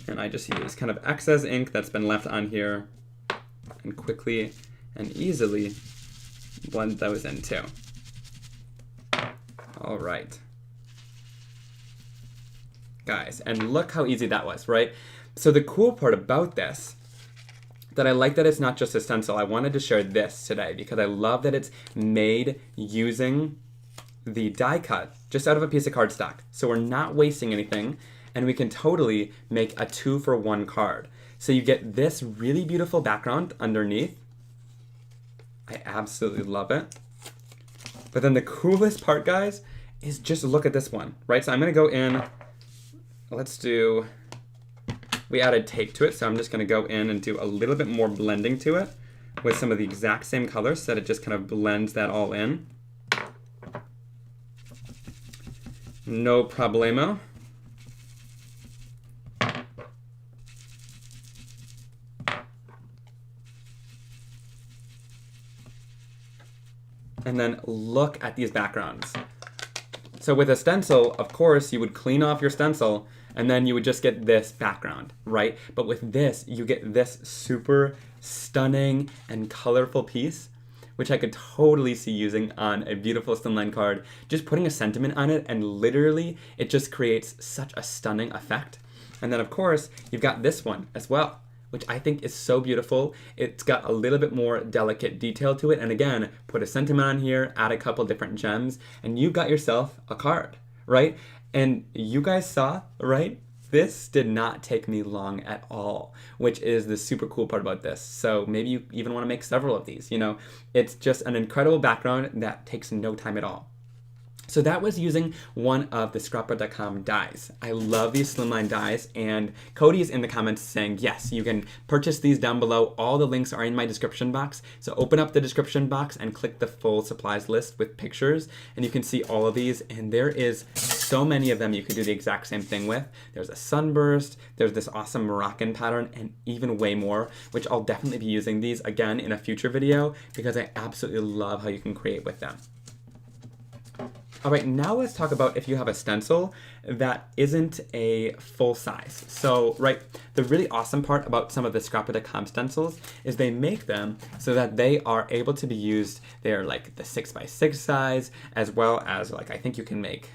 A: And I just use kind of excess ink that's been left on here and quickly and easily blend those in too. All right, guys, and look how easy that was, right? So the cool part about this, that I like that it's not just a stencil. I wanted to share this today because I love that it's made using the die cut just out of a piece of cardstock. So we're not wasting anything, and we can totally make a 2-for-1 card. So you get this really beautiful background underneath. I absolutely love it. But then the coolest part, guys, is just look at this one, right? So I'm gonna go in, we added tape to it, so I'm just gonna go in and do a little bit more blending to it with some of the exact same colors so that it just kind of blends that all in. No problemo. And then look at these backgrounds. So with a stencil, of course, you would clean off your stencil and then you would just get this background, right? But with this, you get this super stunning and colorful piece, which I could totally see using on a beautiful Slimline card, just putting a sentiment on it, and literally it just creates such a stunning effect. And then of course, you've got this one as well, which I think is so beautiful. It's got a little bit more delicate detail to it. And again, put a sentiment on here, add a couple different gems, and you've got yourself a card, right? And you guys saw, right? This did not take me long at all, which is the super cool part about this. So maybe you even want to make several of these, you know? It's just an incredible background that takes no time at all. So that was using one of the Scrapbook.com dies. I love these Slimline dies, and Cody is in the comments saying, yes, you can purchase these down below. All the links are in my description box. So open up the description box and click the full supplies list with pictures, and you can see all of these, and there is so many of them you could do the exact same thing with. There's a sunburst, there's this awesome Moroccan pattern, and even way more, which I'll definitely be using these again in a future video because I absolutely love how you can create with them. All right, now let's talk about if you have a stencil that isn't a full size. So, right, the really awesome part about some of the Scrapbook.com stencils is they make them so that they are able to be used. They're like the 6x6 size, as well as like I think you can make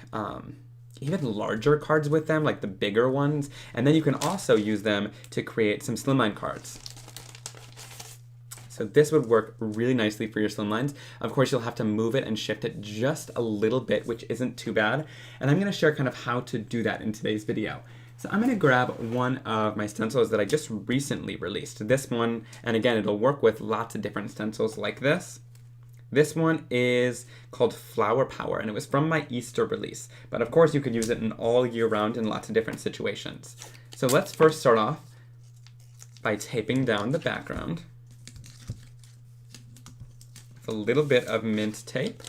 A: even larger cards with them, like the bigger ones. And then you can also use them to create some slimline cards. So this would work really nicely for your slimlines. Of course, you'll have to move it and shift it just a little bit, which isn't too bad. And I'm gonna share kind of how to do that in today's video. So I'm gonna grab one of my stencils that I just recently released. This one, and again, it'll work with lots of different stencils like this. This one is called Flower Power, and it was from my Easter release. But of course, you could use it in all year round in lots of different situations. So let's first start off by taping down the background. A little bit of mint tape.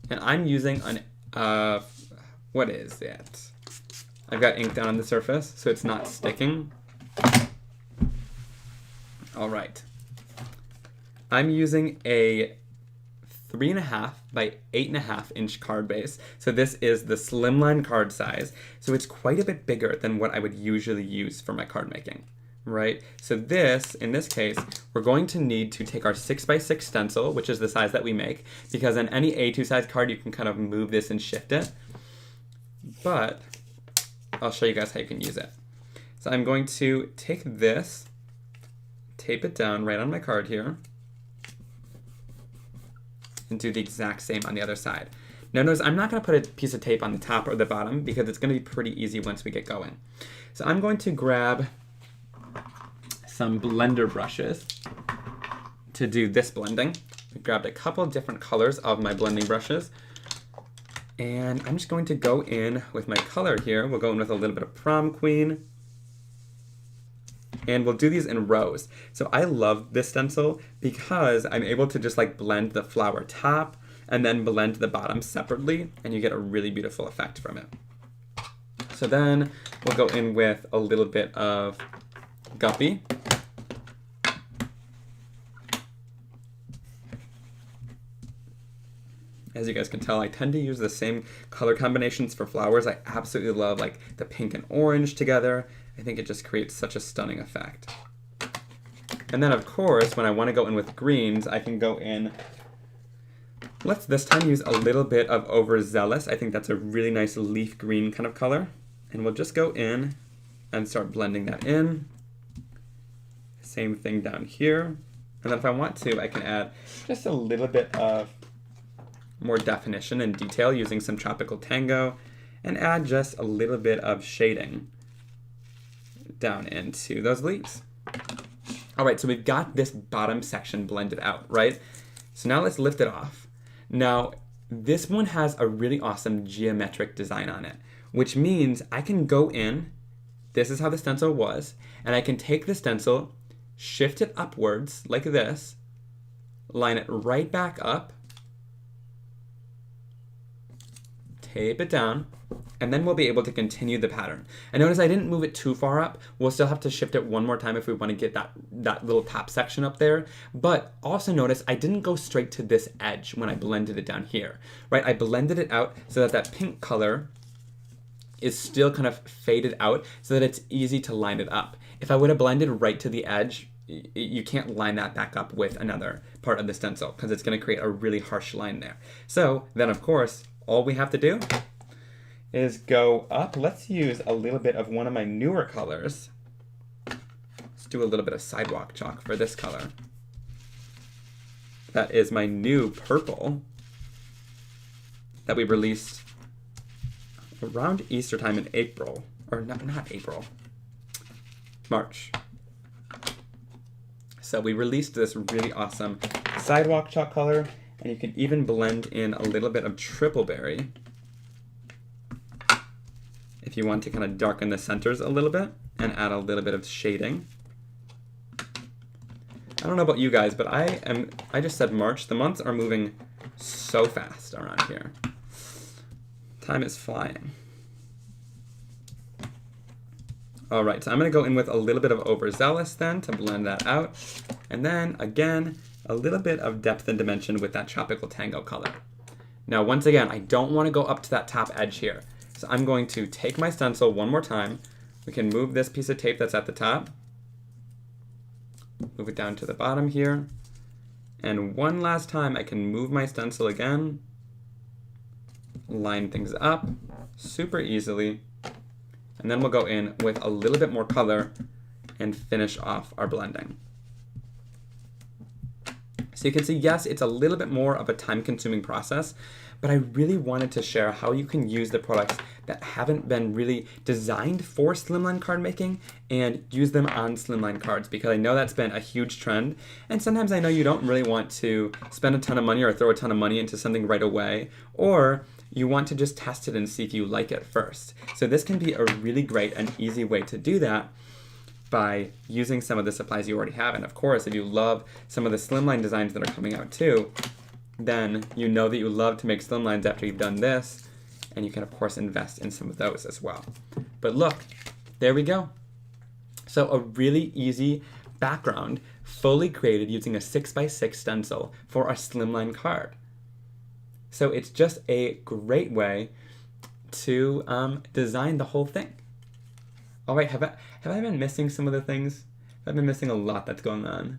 A: And I'm using an, what is it? I've got ink down on the surface, so it's not sticking. All right. I'm using a 3.5 by 8.5 inch card base. So this is the Slimline card size. So it's quite a bit bigger than what I would usually use for my card making. Right? So this, in this case, we're going to need to take our 6x6 stencil, which is the size that we make, because on any A2 size card, you can kind of move this and shift it. But I'll show you guys how you can use it. So I'm going to take this, tape it down right on my card here, and do the exact same on the other side. Now notice I'm not going to put a piece of tape on the top or the bottom because it's going to be pretty easy once we get going. So I'm going to grab some blender brushes to do this blending. I grabbed a couple different colors of my blending brushes, and I'm just going to go in with my color here. We'll go in with a little bit of Prom Queen, and we'll do these in rows. So I love this stencil because I'm able to just like blend the flower top and then blend the bottom separately, and you get a really beautiful effect from it. So then we'll go in with a little bit of Guppy. As you guys can tell, I tend to use the same color combinations for flowers. I absolutely love like the pink and orange together. I think it just creates such a stunning effect. And then of course, when I want to go in with greens, I can go in, let's this time use a little bit of Overzealous. I think that's a really nice leaf green kind of color. And we'll just go in and start blending that in. Same thing down here. And then if I want to, I can add just a little bit of more definition and detail using some Tropical Tango, and add just a little bit of shading down into those leaves. All right, so we've got this bottom section blended out, right? So now let's lift it off. Now, this one has a really awesome geometric design on it, which means I can go in, this is how the stencil was, and I can take the stencil, shift it upwards like this, line it right back up, tape it down, and then we'll be able to continue the pattern. And notice I didn't move it too far up. We'll still have to shift it one more time if we want to get that little top section up there. But also notice I didn't go straight to this edge when I blended it down here, right? I blended it out so that that pink color is still kind of faded out so that it's easy to line it up. If I would have blended right to the edge, you can't line that back up with another part of the stencil because it's going to create a really harsh line there. So then of course, all we have to do is go up. Let's use a little bit of one of my newer colors. Let's do a little bit of sidewalk chalk for this color. That is my new purple that we released around Easter time in April, or not April, March. So we released this really awesome sidewalk chalk color, and you can even blend in a little bit of triple berry if you want to kind of darken the centers a little bit and add a little bit of shading. I don't know about you guys, but I just said March. The months are moving so fast around here. Time is flying. All right, so I'm gonna go in with a little bit of Overzealous then to blend that out. And then again, a little bit of depth and dimension with that Tropical Tango color. Now, once again, I don't want to go up to that top edge here. So I'm going to take my stencil one more time. We can move this piece of tape that's at the top. Move it down to the bottom here. And one last time, I can move my stencil again. Line things up super easily. And then we'll go in with a little bit more color and finish off our blending. So you can see, yes, it's a little bit more of a time-consuming process, but I really wanted to share how you can use the products that haven't been really designed for slimline card making and use them on slimline cards, because I know that's been a huge trend. And sometimes I know you don't really want to spend a ton of money or throw a ton of money into something right away, or you want to just test it and see if you like it first. So this can be a really great and easy way to do that by using some of the supplies you already have. And of course, if you love some of the slimline designs that are coming out too, then you know that you love to make slimlines after you've done this, and you can of course invest in some of those as well. But look, there we go. So a really easy background, fully created using a 6x6 stencil for a slimline card. So it's just a great way to design the whole thing. All right, have I been missing some of the things? I've been missing a lot that's going on.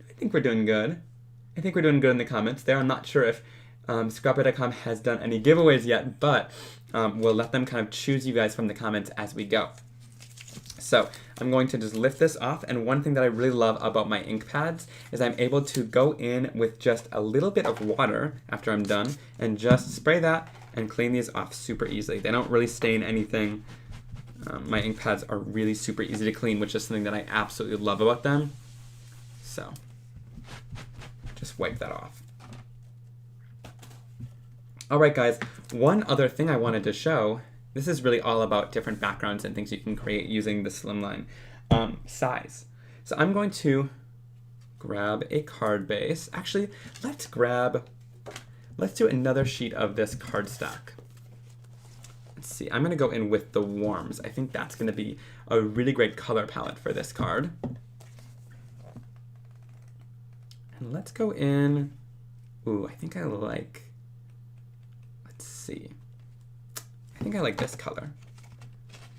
A: I think we're doing good. I think we're doing good in the comments there. I'm not sure if Scrapbook.com has done any giveaways yet, but we'll let them kind of choose you guys from the comments as we go. So I'm going to just lift this off, and one thing that I really love about my ink pads is I'm able to go in with just a little bit of water after I'm done and just spray that and clean these off super easily. They don't really stain anything. My ink pads are really super easy to clean, which is something that I absolutely love about them. So just wipe that off. All right, guys, one other thing I wanted to show, this is really all about different backgrounds and things you can create using the slimline size. So I'm going to grab a card base. Actually, let's do another sheet of this cardstock. Let's see, I'm gonna go in with the warms. I think that's gonna be a really great color palette for this card. And let's go in, ooh, I think I like, let's see. I think I like this color.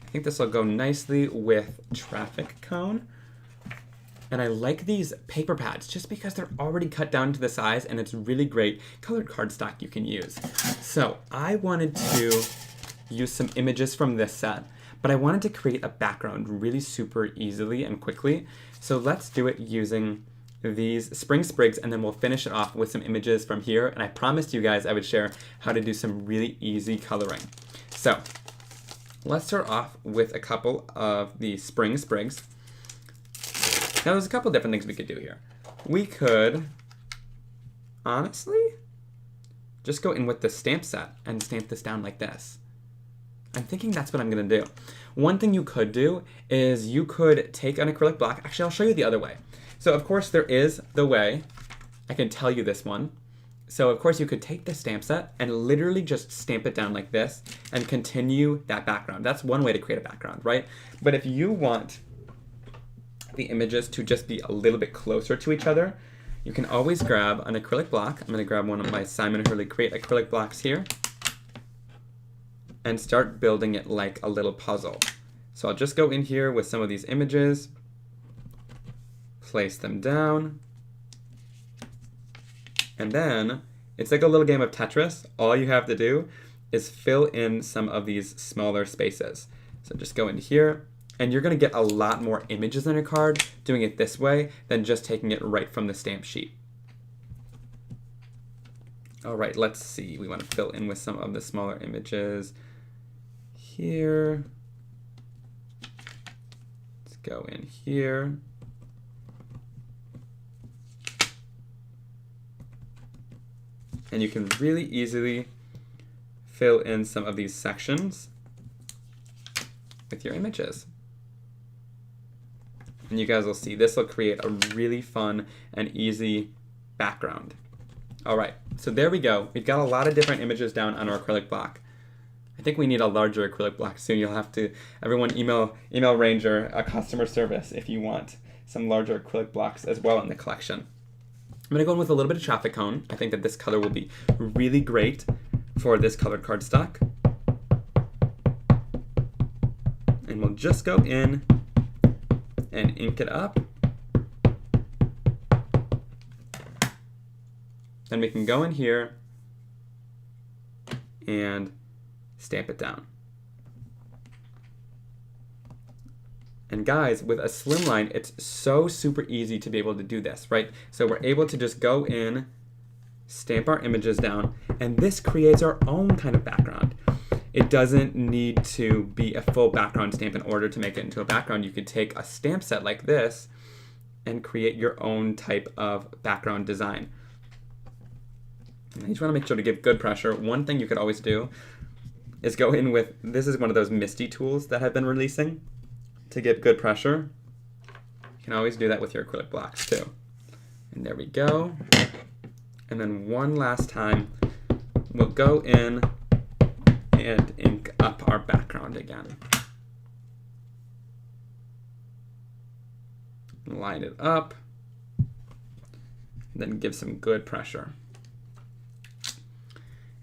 A: I think this will go nicely with traffic cone. And I like these paper pads just because they're already cut down to the size, and it's really great colored cardstock you can use. So I wanted to use some images from this set, but I wanted to create a background really super easily and quickly. So let's do it using these spring sprigs, and then we'll finish it off with some images from here. And I promised you guys I would share how to do some really easy coloring. So let's start off with a couple of the spring sprigs. Now there's a couple different things we could do here. We could, honestly, just go in with the stamp set and stamp this down like this. I'm thinking that's what I'm gonna do. One thing you could do is you could take an acrylic block. Actually, I'll show you the other way. So of course there is the way, I can tell you this one. So of course you could take the stamp set and literally just stamp it down like this and continue that background. That's one way to create a background, right? But if you want the images to just be a little bit closer to each other, you can always grab an acrylic block. I'm gonna grab one of my Simon Hurley Create acrylic blocks here and start building it like a little puzzle. So I'll just go in here with some of these images, place them down, and then it's like a little game of Tetris. All you have to do is fill in some of these smaller spaces. So just go into here, and you're gonna get a lot more images on your card doing it this way than just taking it right from the stamp sheet. All right, let's see. We wanna fill in with some of the smaller images here. Let's go in here. And you can really easily fill in some of these sections with your images. And you guys will see this will create a really fun and easy background. All right, so there we go. We've got a lot of different images down on our acrylic block. I think we need a larger acrylic block soon. You'll have to, everyone email Ranger customer service if you want some larger acrylic blocks as well in the collection. I'm going to go in with a little bit of traffic cone. I think that this color will be really great for this colored cardstock. And we'll just go in and ink it up. Then we can go in here and stamp it down. And guys, with a Slimline, it's so super easy to be able to do this, right? So we're able to just go in, stamp our images down, and this creates our own kind of background. It doesn't need to be a full background stamp in order to make it into a background. You could take a stamp set like this and create your own type of background design. And you just want to make sure to give good pressure. One thing you could always do is go in with, this is one of those misty tools that I've been releasing to give good pressure. You can always do that with your acrylic blocks too. And there we go. And then one last time, we'll go in and ink up our background again. Line it up, then give some good pressure.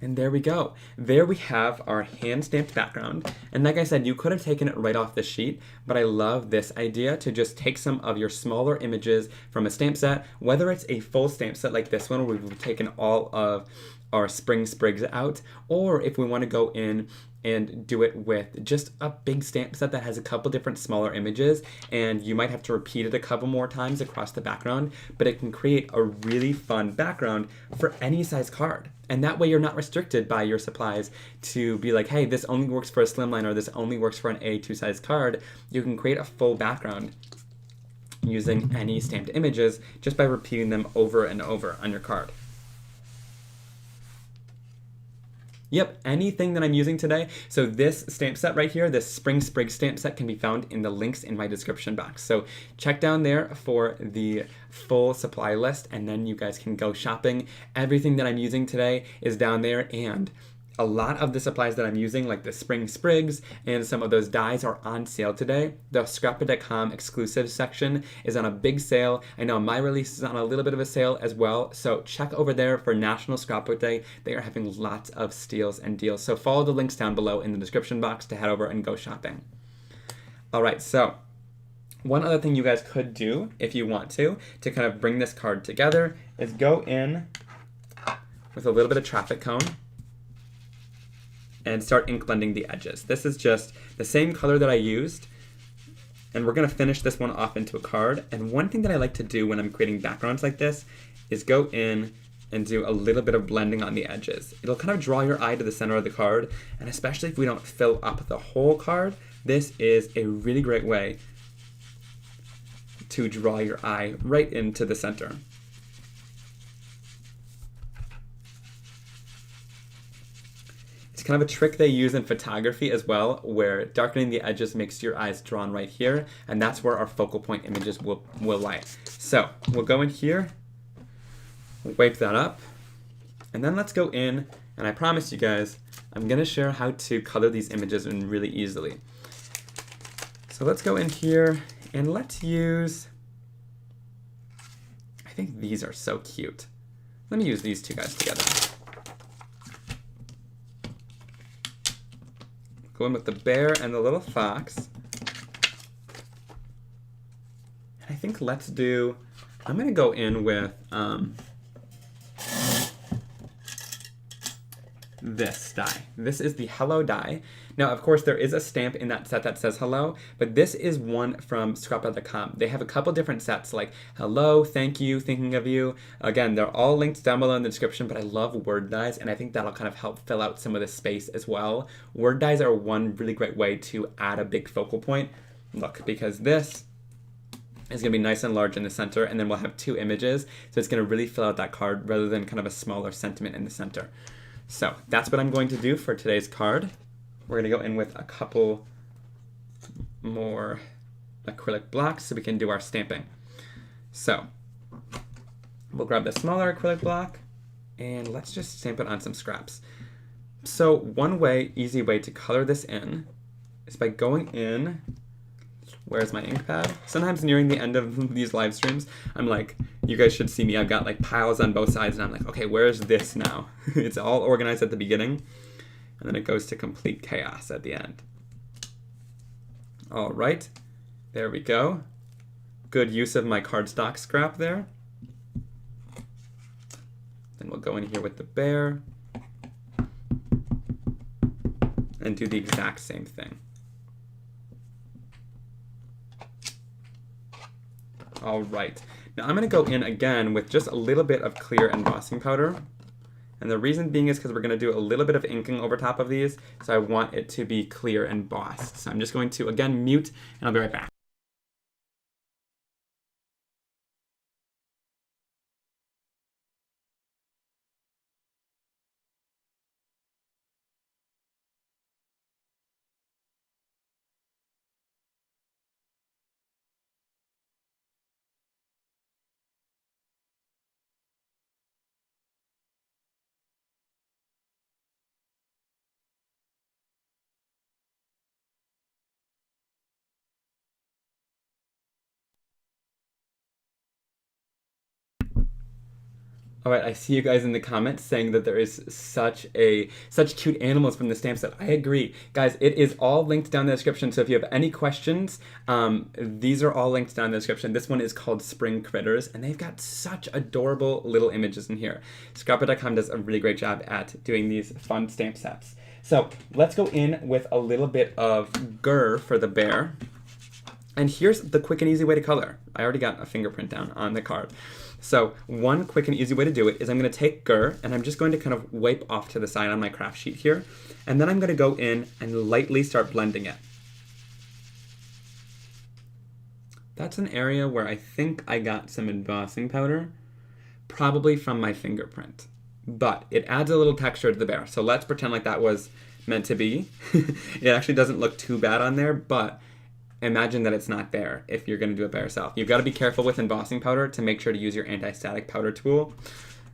A: And there we go. There we have our hand-stamped background. And like I said, you could have taken it right off the sheet, but I love this idea to just take some of your smaller images from a stamp set, whether it's a full stamp set like this one, where we've taken all of our spring sprigs out, or if we want to go in and do it with just a big stamp set that has a couple different smaller images, and you might have to repeat it a couple more times across the background, but it can create a really fun background for any size card. And that way you're not restricted by your supplies to be like, hey, this only works for a Slimline or this only works for an A2 size card. You can create a full background using any stamped images just by repeating them over and over on your card. Yep, anything that I'm using today. So this stamp set right here, this Spring Sprig stamp set, can be found in the links in my description box. So check down there for the full supply list, and then you guys can go shopping. Everything that I'm using today is down there, and a lot of the supplies that I'm using, like the Spring Sprigs and some of those dies, are on sale today. The Scrapbook.com exclusive section is on a big sale. I know my release is on a little bit of a sale as well, so check over there for National Scrapbook Day. They are having lots of steals and deals, so follow the links down below in the description box to head over and go shopping. All right, so one other thing you guys could do if you want to kind of bring this card together is go in with a little bit of traffic cone and start ink blending the edges. This is just the same color that I used, and we're gonna finish this one off into a card. And one thing that I like to do when I'm creating backgrounds like this is go in and do a little bit of blending on the edges. It'll kind of draw your eye to the center of the card, and especially if we don't fill up the whole card, this is a really great way to draw your eye right into the center. It's kind of a trick they use in photography as well, where darkening the edges makes your eyes drawn right here, and that's where our focal point images will lie. So we'll go in here, wipe that up, and then let's go in, and I promise you guys, I'm gonna share how to color these images in really easily. So let's go in here, and let's use, I think these are so cute. Let me use these two guys together. Go in with the bear and the little fox. And I think let's do, I'm gonna go in with this die. This is the hello die. Now, of course, there is a stamp in that set that says hello, but this is one from Scrapbook.com. They have a couple different sets like hello, thank you, thinking of you. Again, they're all linked down below in the description, but I love word dies, and I think that'll kind of help fill out some of the space as well. Word dies are one really great way to add a big focal point. Look, because this is gonna be nice and large in the center, and then we'll have two images, so it's gonna really fill out that card rather than kind of a smaller sentiment in the center. So that's what I'm going to do for today's card. We're gonna go in with a couple more acrylic blocks so we can do our stamping. So we'll grab the smaller acrylic block and let's just stamp it on some scraps. So one way, easy way to color this in is by going in Where's my ink pad? Sometimes nearing the end of these live streams, I'm like, you guys should see me. I've got like piles on both sides and I'm like, okay, where's this now? It's all organized at the beginning and then it goes to complete chaos at the end. All right, there we go. Good use of my cardstock scrap there. Then we'll go in here with the bear and do the exact same thing. All right, now I'm gonna go in again with just a little bit of clear embossing powder. And the reason being is because we're gonna do a little bit of inking over top of these, so I want it to be clear embossed. So I'm just going to, again, mute, and I'll be right back. All right, I see you guys in the comments saying that there is such cute animals from the stamp set. I agree. Guys, it is all linked down in the description, so if you have any questions, these are all linked down in the description. This one is called Spring Critters, and they've got such adorable little images in here. Scrapbook.com does a really great job at doing these fun stamp sets. So let's go in with a little bit of grr for the bear. And here's the quick and easy way to color. I already got a fingerprint down on the card. So one quick and easy way to do it is I'm going to take grr and I'm just going to kind of wipe off to the side on my craft sheet here. And then I'm going to go in and lightly start blending it. That's an area where I think I got some embossing powder, probably from my fingerprint. But it adds a little texture to the bear. So let's pretend like that was meant to be. It actually doesn't look too bad on there, but imagine that it's not there if you're going to do it by yourself. You've got to be careful with embossing powder to make sure to use your anti-static powder tool,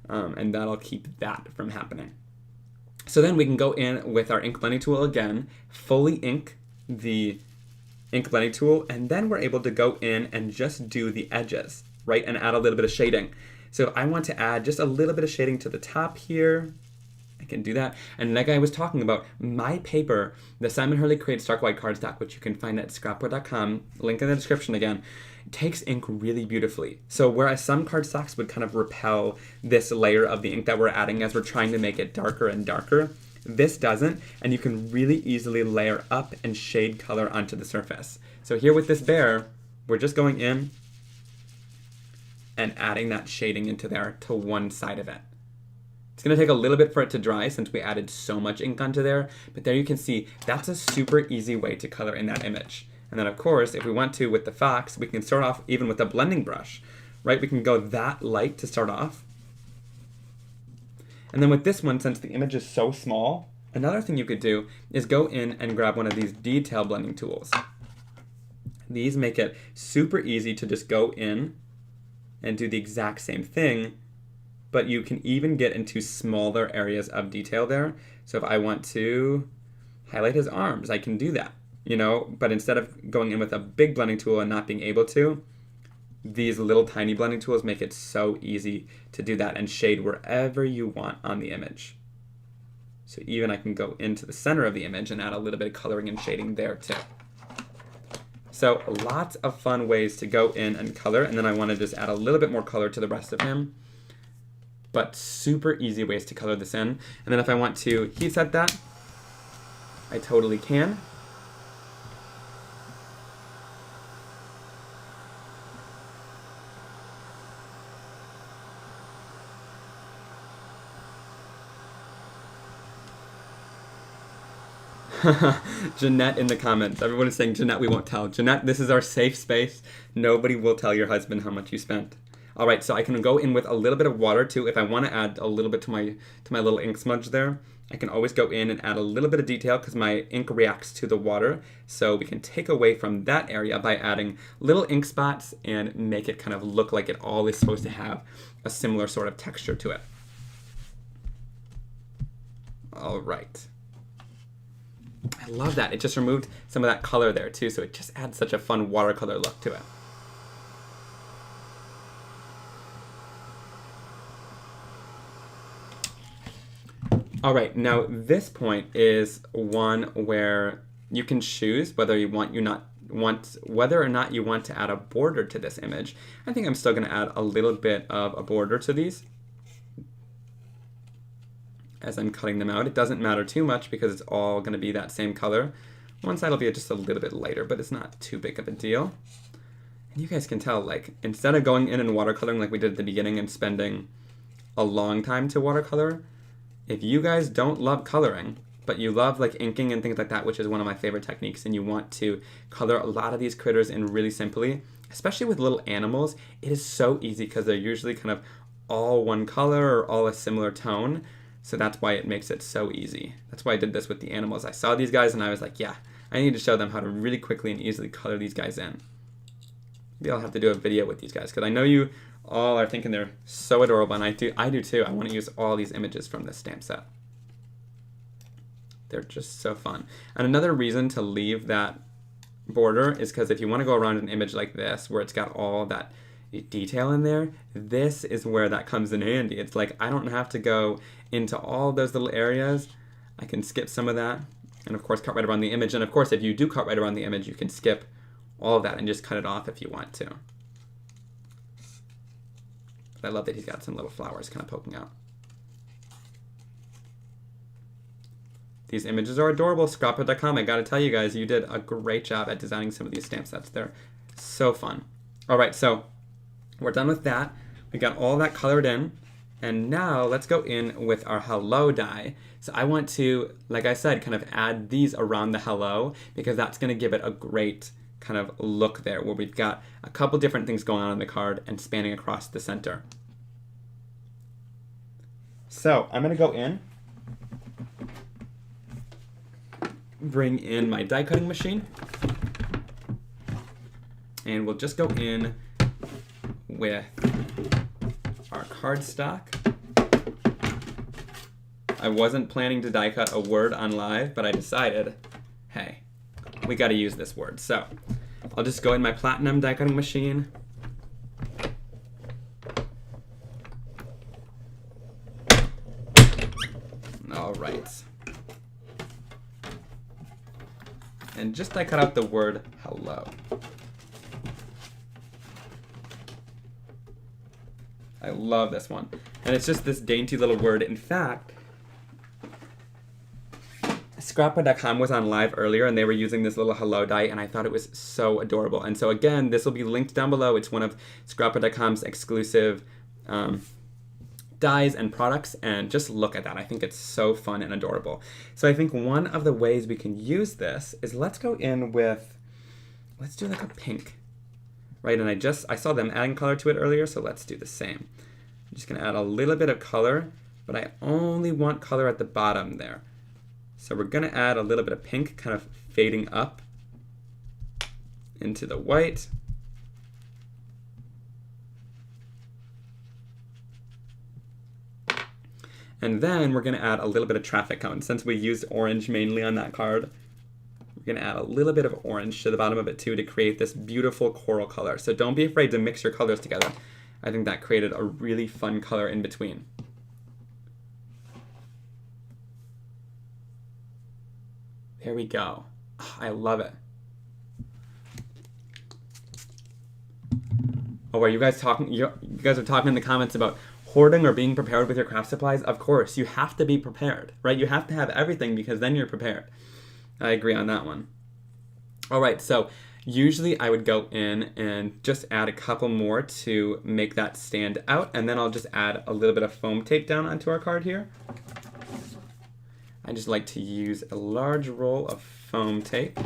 A: and that'll keep that from happening. So then we can go in with our ink blending tool again, fully ink the ink blending tool, and then we're able to go in and just do the edges, right, and add a little bit of shading. So if I want to add just a little bit of shading to the top here, I can do that. And like I was talking about, my paper, the Simon Hurley Create Stark White Cardstock, which you can find at scrapbook.com, link in the description again, takes ink really beautifully. So whereas some cardstocks would kind of repel this layer of the ink that we're adding as we're trying to make it darker and darker, this doesn't, and you can really easily layer up and shade color onto the surface. So here with this bear, we're just going in and adding that shading into there to one side of it. It's going to take a little bit for it to dry since we added so much ink onto there, but there you can see that's a super easy way to color in that image. And then of course, if we want to with the fox, we can start off even with a blending brush, right? We can go that light to start off. And then with this one, since the image is so small, another thing you could do is go in and grab one of these detail blending tools. These make it super easy to just go in and do the exact same thing, but you can even get into smaller areas of detail there. So if I want to highlight his arms, I can do that, you know, but instead of going in with a big blending tool and not being able to, these little tiny blending tools make it so easy to do that and shade wherever you want on the image. So even I can go into the center of the image and add a little bit of coloring and shading there too. So lots of fun ways to go in and color, and then I want to just add a little bit more color to the rest of him. But super easy ways to color this in. And then if I want to heat set that, I totally can. Jeanette in the comments. Everyone is saying, Jeanette, we won't tell. Jeanette, this is our safe space. Nobody will tell your husband how much you spent. All right, so I can go in with a little bit of water too. If I want to add a little bit to my little ink smudge there, I can always go in and add a little bit of detail because my ink reacts to the water. So we can take away from that area by adding little ink spots and make it kind of look like it all is supposed to have a similar sort of texture to it. All right. I love that. It just removed some of that color there too, so it just adds such a fun watercolor look to it. All right, now this point is one where you can choose whether or not you want to add a border to this image. I think I'm still going to add a little bit of a border to these as I'm cutting them out. It doesn't matter too much because it's all going to be that same color. One side will be just a little bit lighter, but it's not too big of a deal. And you guys can tell, like, instead of going in and watercoloring like we did at the beginning and spending a long time to watercolor, if you guys don't love coloring, but you love like inking and things like that, which is one of my favorite techniques, and you want to color a lot of these critters in really simply, especially with little animals, it is so easy because they're usually kind of all one color or all a similar tone. So that's why it makes it so easy. That's why I did this with the animals. I saw these guys and I was like, yeah, I need to show them how to really quickly and easily color these guys in. Maybe I'll have to do a video with these guys because I know you all are thinking they're so adorable, and I do too. I want to use all these images from this stamp set. They're just so fun. And another reason to leave that border is because if you want to go around an image like this where it's got all that detail in there, this is where that comes in handy. It's like I don't have to go into all those little areas. I can skip some of that and of course cut right around the image. And of course if you do cut right around the image, you can skip all of that and just cut it off if you want to. But I love that he's got some little flowers kind of poking out. These images are adorable. Scrapbook.com, I gotta tell you guys, you did a great job at designing some of these stamp sets. They're so fun. All right, so we're done with that. We got all that colored in. And now let's go in with our hello die. So I want to, like I said, kind of add these around the hello because that's gonna give it a great kind of look there where we've got a couple different things going on the card and spanning across the center. So I'm gonna go in, bring in my die cutting machine, and we'll just go in with our cardstock. I wasn't planning to die cut a word on live, but I decided, hey, we got to use this word. So I'll just go in my platinum die cutting machine. All right. And just I cut out the word hello. I love this one. And it's just this dainty little word. In fact, Scrapbook.com was on live earlier and they were using this little hello die and I thought it was so adorable. And so again, this will be linked down below. It's one of Scrapbook.com's exclusive dies and products, and just look at that. I think it's so fun and adorable. So I think one of the ways we can use this is let's go in with, let's do like a pink, right? And I saw them adding color to it earlier, so let's do the same. I'm just gonna add a little bit of color, but I only want color at the bottom there. So we're gonna add a little bit of pink, kind of fading up into the white. And then we're gonna add a little bit of traffic cone. Since we used orange mainly on that card, we're gonna add a little bit of orange to the bottom of it too to create this beautiful coral color. So don't be afraid to mix your colors together. I think that created a really fun color in between. There we go. Oh, I love it. Oh, are you guys talking? You guys are talking in the comments about hoarding or being prepared with your craft supplies. Of course, you have to be prepared, right? You have to have everything because then you're prepared. I agree on that one. All right, so usually I would go in and just add a couple more to make that stand out, and then I'll just add a little bit of foam tape down onto our card here. I just like to use a large roll of foam tape.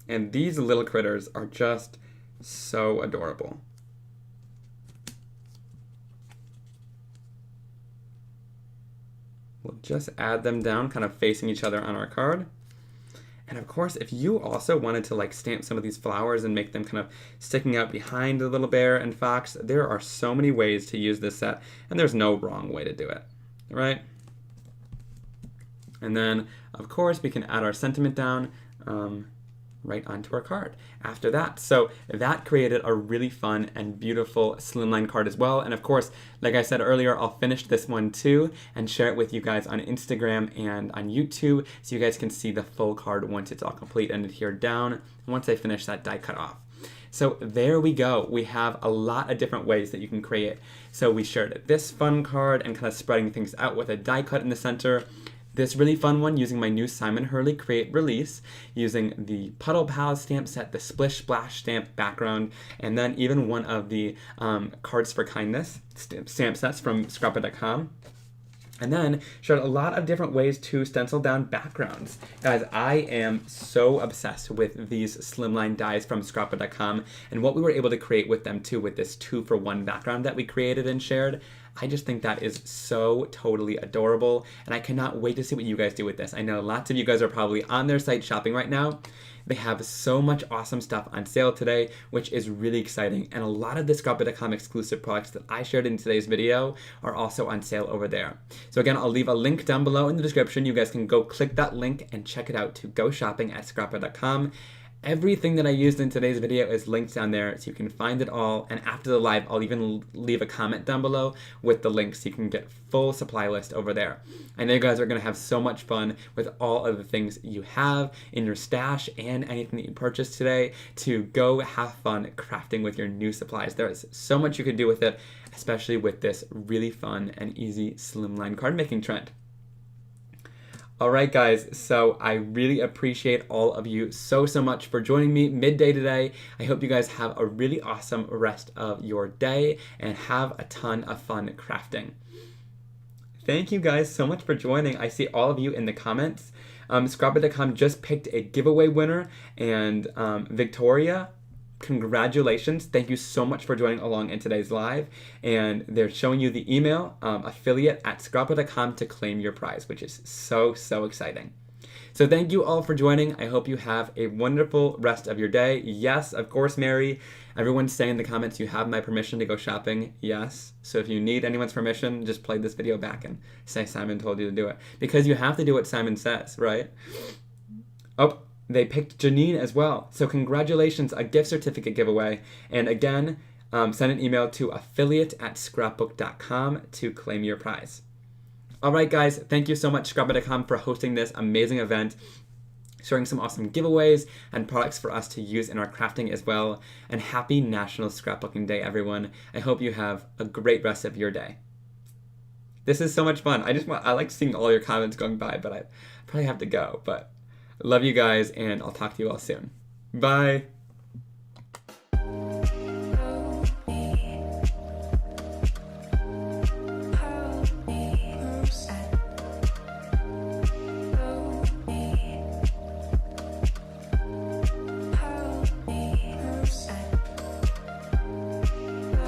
A: And these little critters are just so adorable. We'll just add them down, kind of facing each other on our card. And of course, if you also wanted to like stamp some of these flowers and make them kind of sticking out behind the little bear and fox, there are so many ways to use this set, and there's no wrong way to do it, right? And then, of course, we can add our sentiment down right onto our card after that. So that created a really fun and beautiful slimline card as well. And of course, like I said earlier, I'll finish this one too and share it with you guys on Instagram and on YouTube so you guys can see the full card once it's all complete and adhered down, once I finish that die cut off. So there we go. We have a lot of different ways that you can create. So we shared this fun card and kind of spreading things out with a die cut in the center. This really fun one using my new Simon Hurley Create Release, using the Puddle Pals stamp set, the Splish Splash stamp background, and then even one of the Cards for Kindness stamp sets from Scrapbook.com. And then showed a lot of different ways to stencil down backgrounds. Guys, I am so obsessed with these slimline dies from Scrapbook.com and what we were able to create with them too, with this 2-for-1 background that we created and shared. I just think that is so totally adorable, and I cannot wait to see what you guys do with this. I know lots of you guys are probably on their site shopping right now. They have so much awesome stuff on sale today, which is really exciting. And a lot of the Scrapbook.com exclusive products that I shared in today's video are also on sale over there. So again, I'll leave a link down below in the description. You guys can go click that link and check it out to go shopping at Scrapbook.com. Everything that I used in today's video is linked down there, so you can find it all. And after the live, I'll even leave a comment down below with the links so you can get full supply list over there. I know you guys are going to have so much fun with all of the things you have in your stash and anything that you purchased today to go have fun crafting with your new supplies. There is so much you can do with it, especially with this really fun and easy slimline card making trend. Alright guys, so I really appreciate all of you so much for joining me midday today. I hope you guys have a really awesome rest of your day and have a ton of fun crafting. Thank you guys so much for joining. I see all of you in the comments. Scrapbook.com just picked a giveaway winner, and Victoria, congratulations. Thank you so much for joining along in today's live. And they're showing you the email, affiliate at Scrapbook.com to claim your prize, which is so exciting. So thank you all for joining. I hope you have a wonderful rest of your day. Yes, of course, Mary. Everyone's saying in the comments you have my permission to go shopping. Yes. So if you need anyone's permission, just play this video back and say Simon told you to do it. Because you have to do what Simon says, right? Oh, they picked Janine as well. So congratulations, a gift certificate giveaway. And again, send an email to affiliate at scrapbook.com to claim your prize. All right, guys, thank you so much, Scrapbook.com, for hosting this amazing event, sharing some awesome giveaways and products for us to use in our crafting as well. And happy National Scrapbooking Day, everyone. I hope you have a great rest of your day. This is so much fun. I like seeing all your comments going by, but I probably have to go. But love you guys, and I'll talk to you all soon. Bye.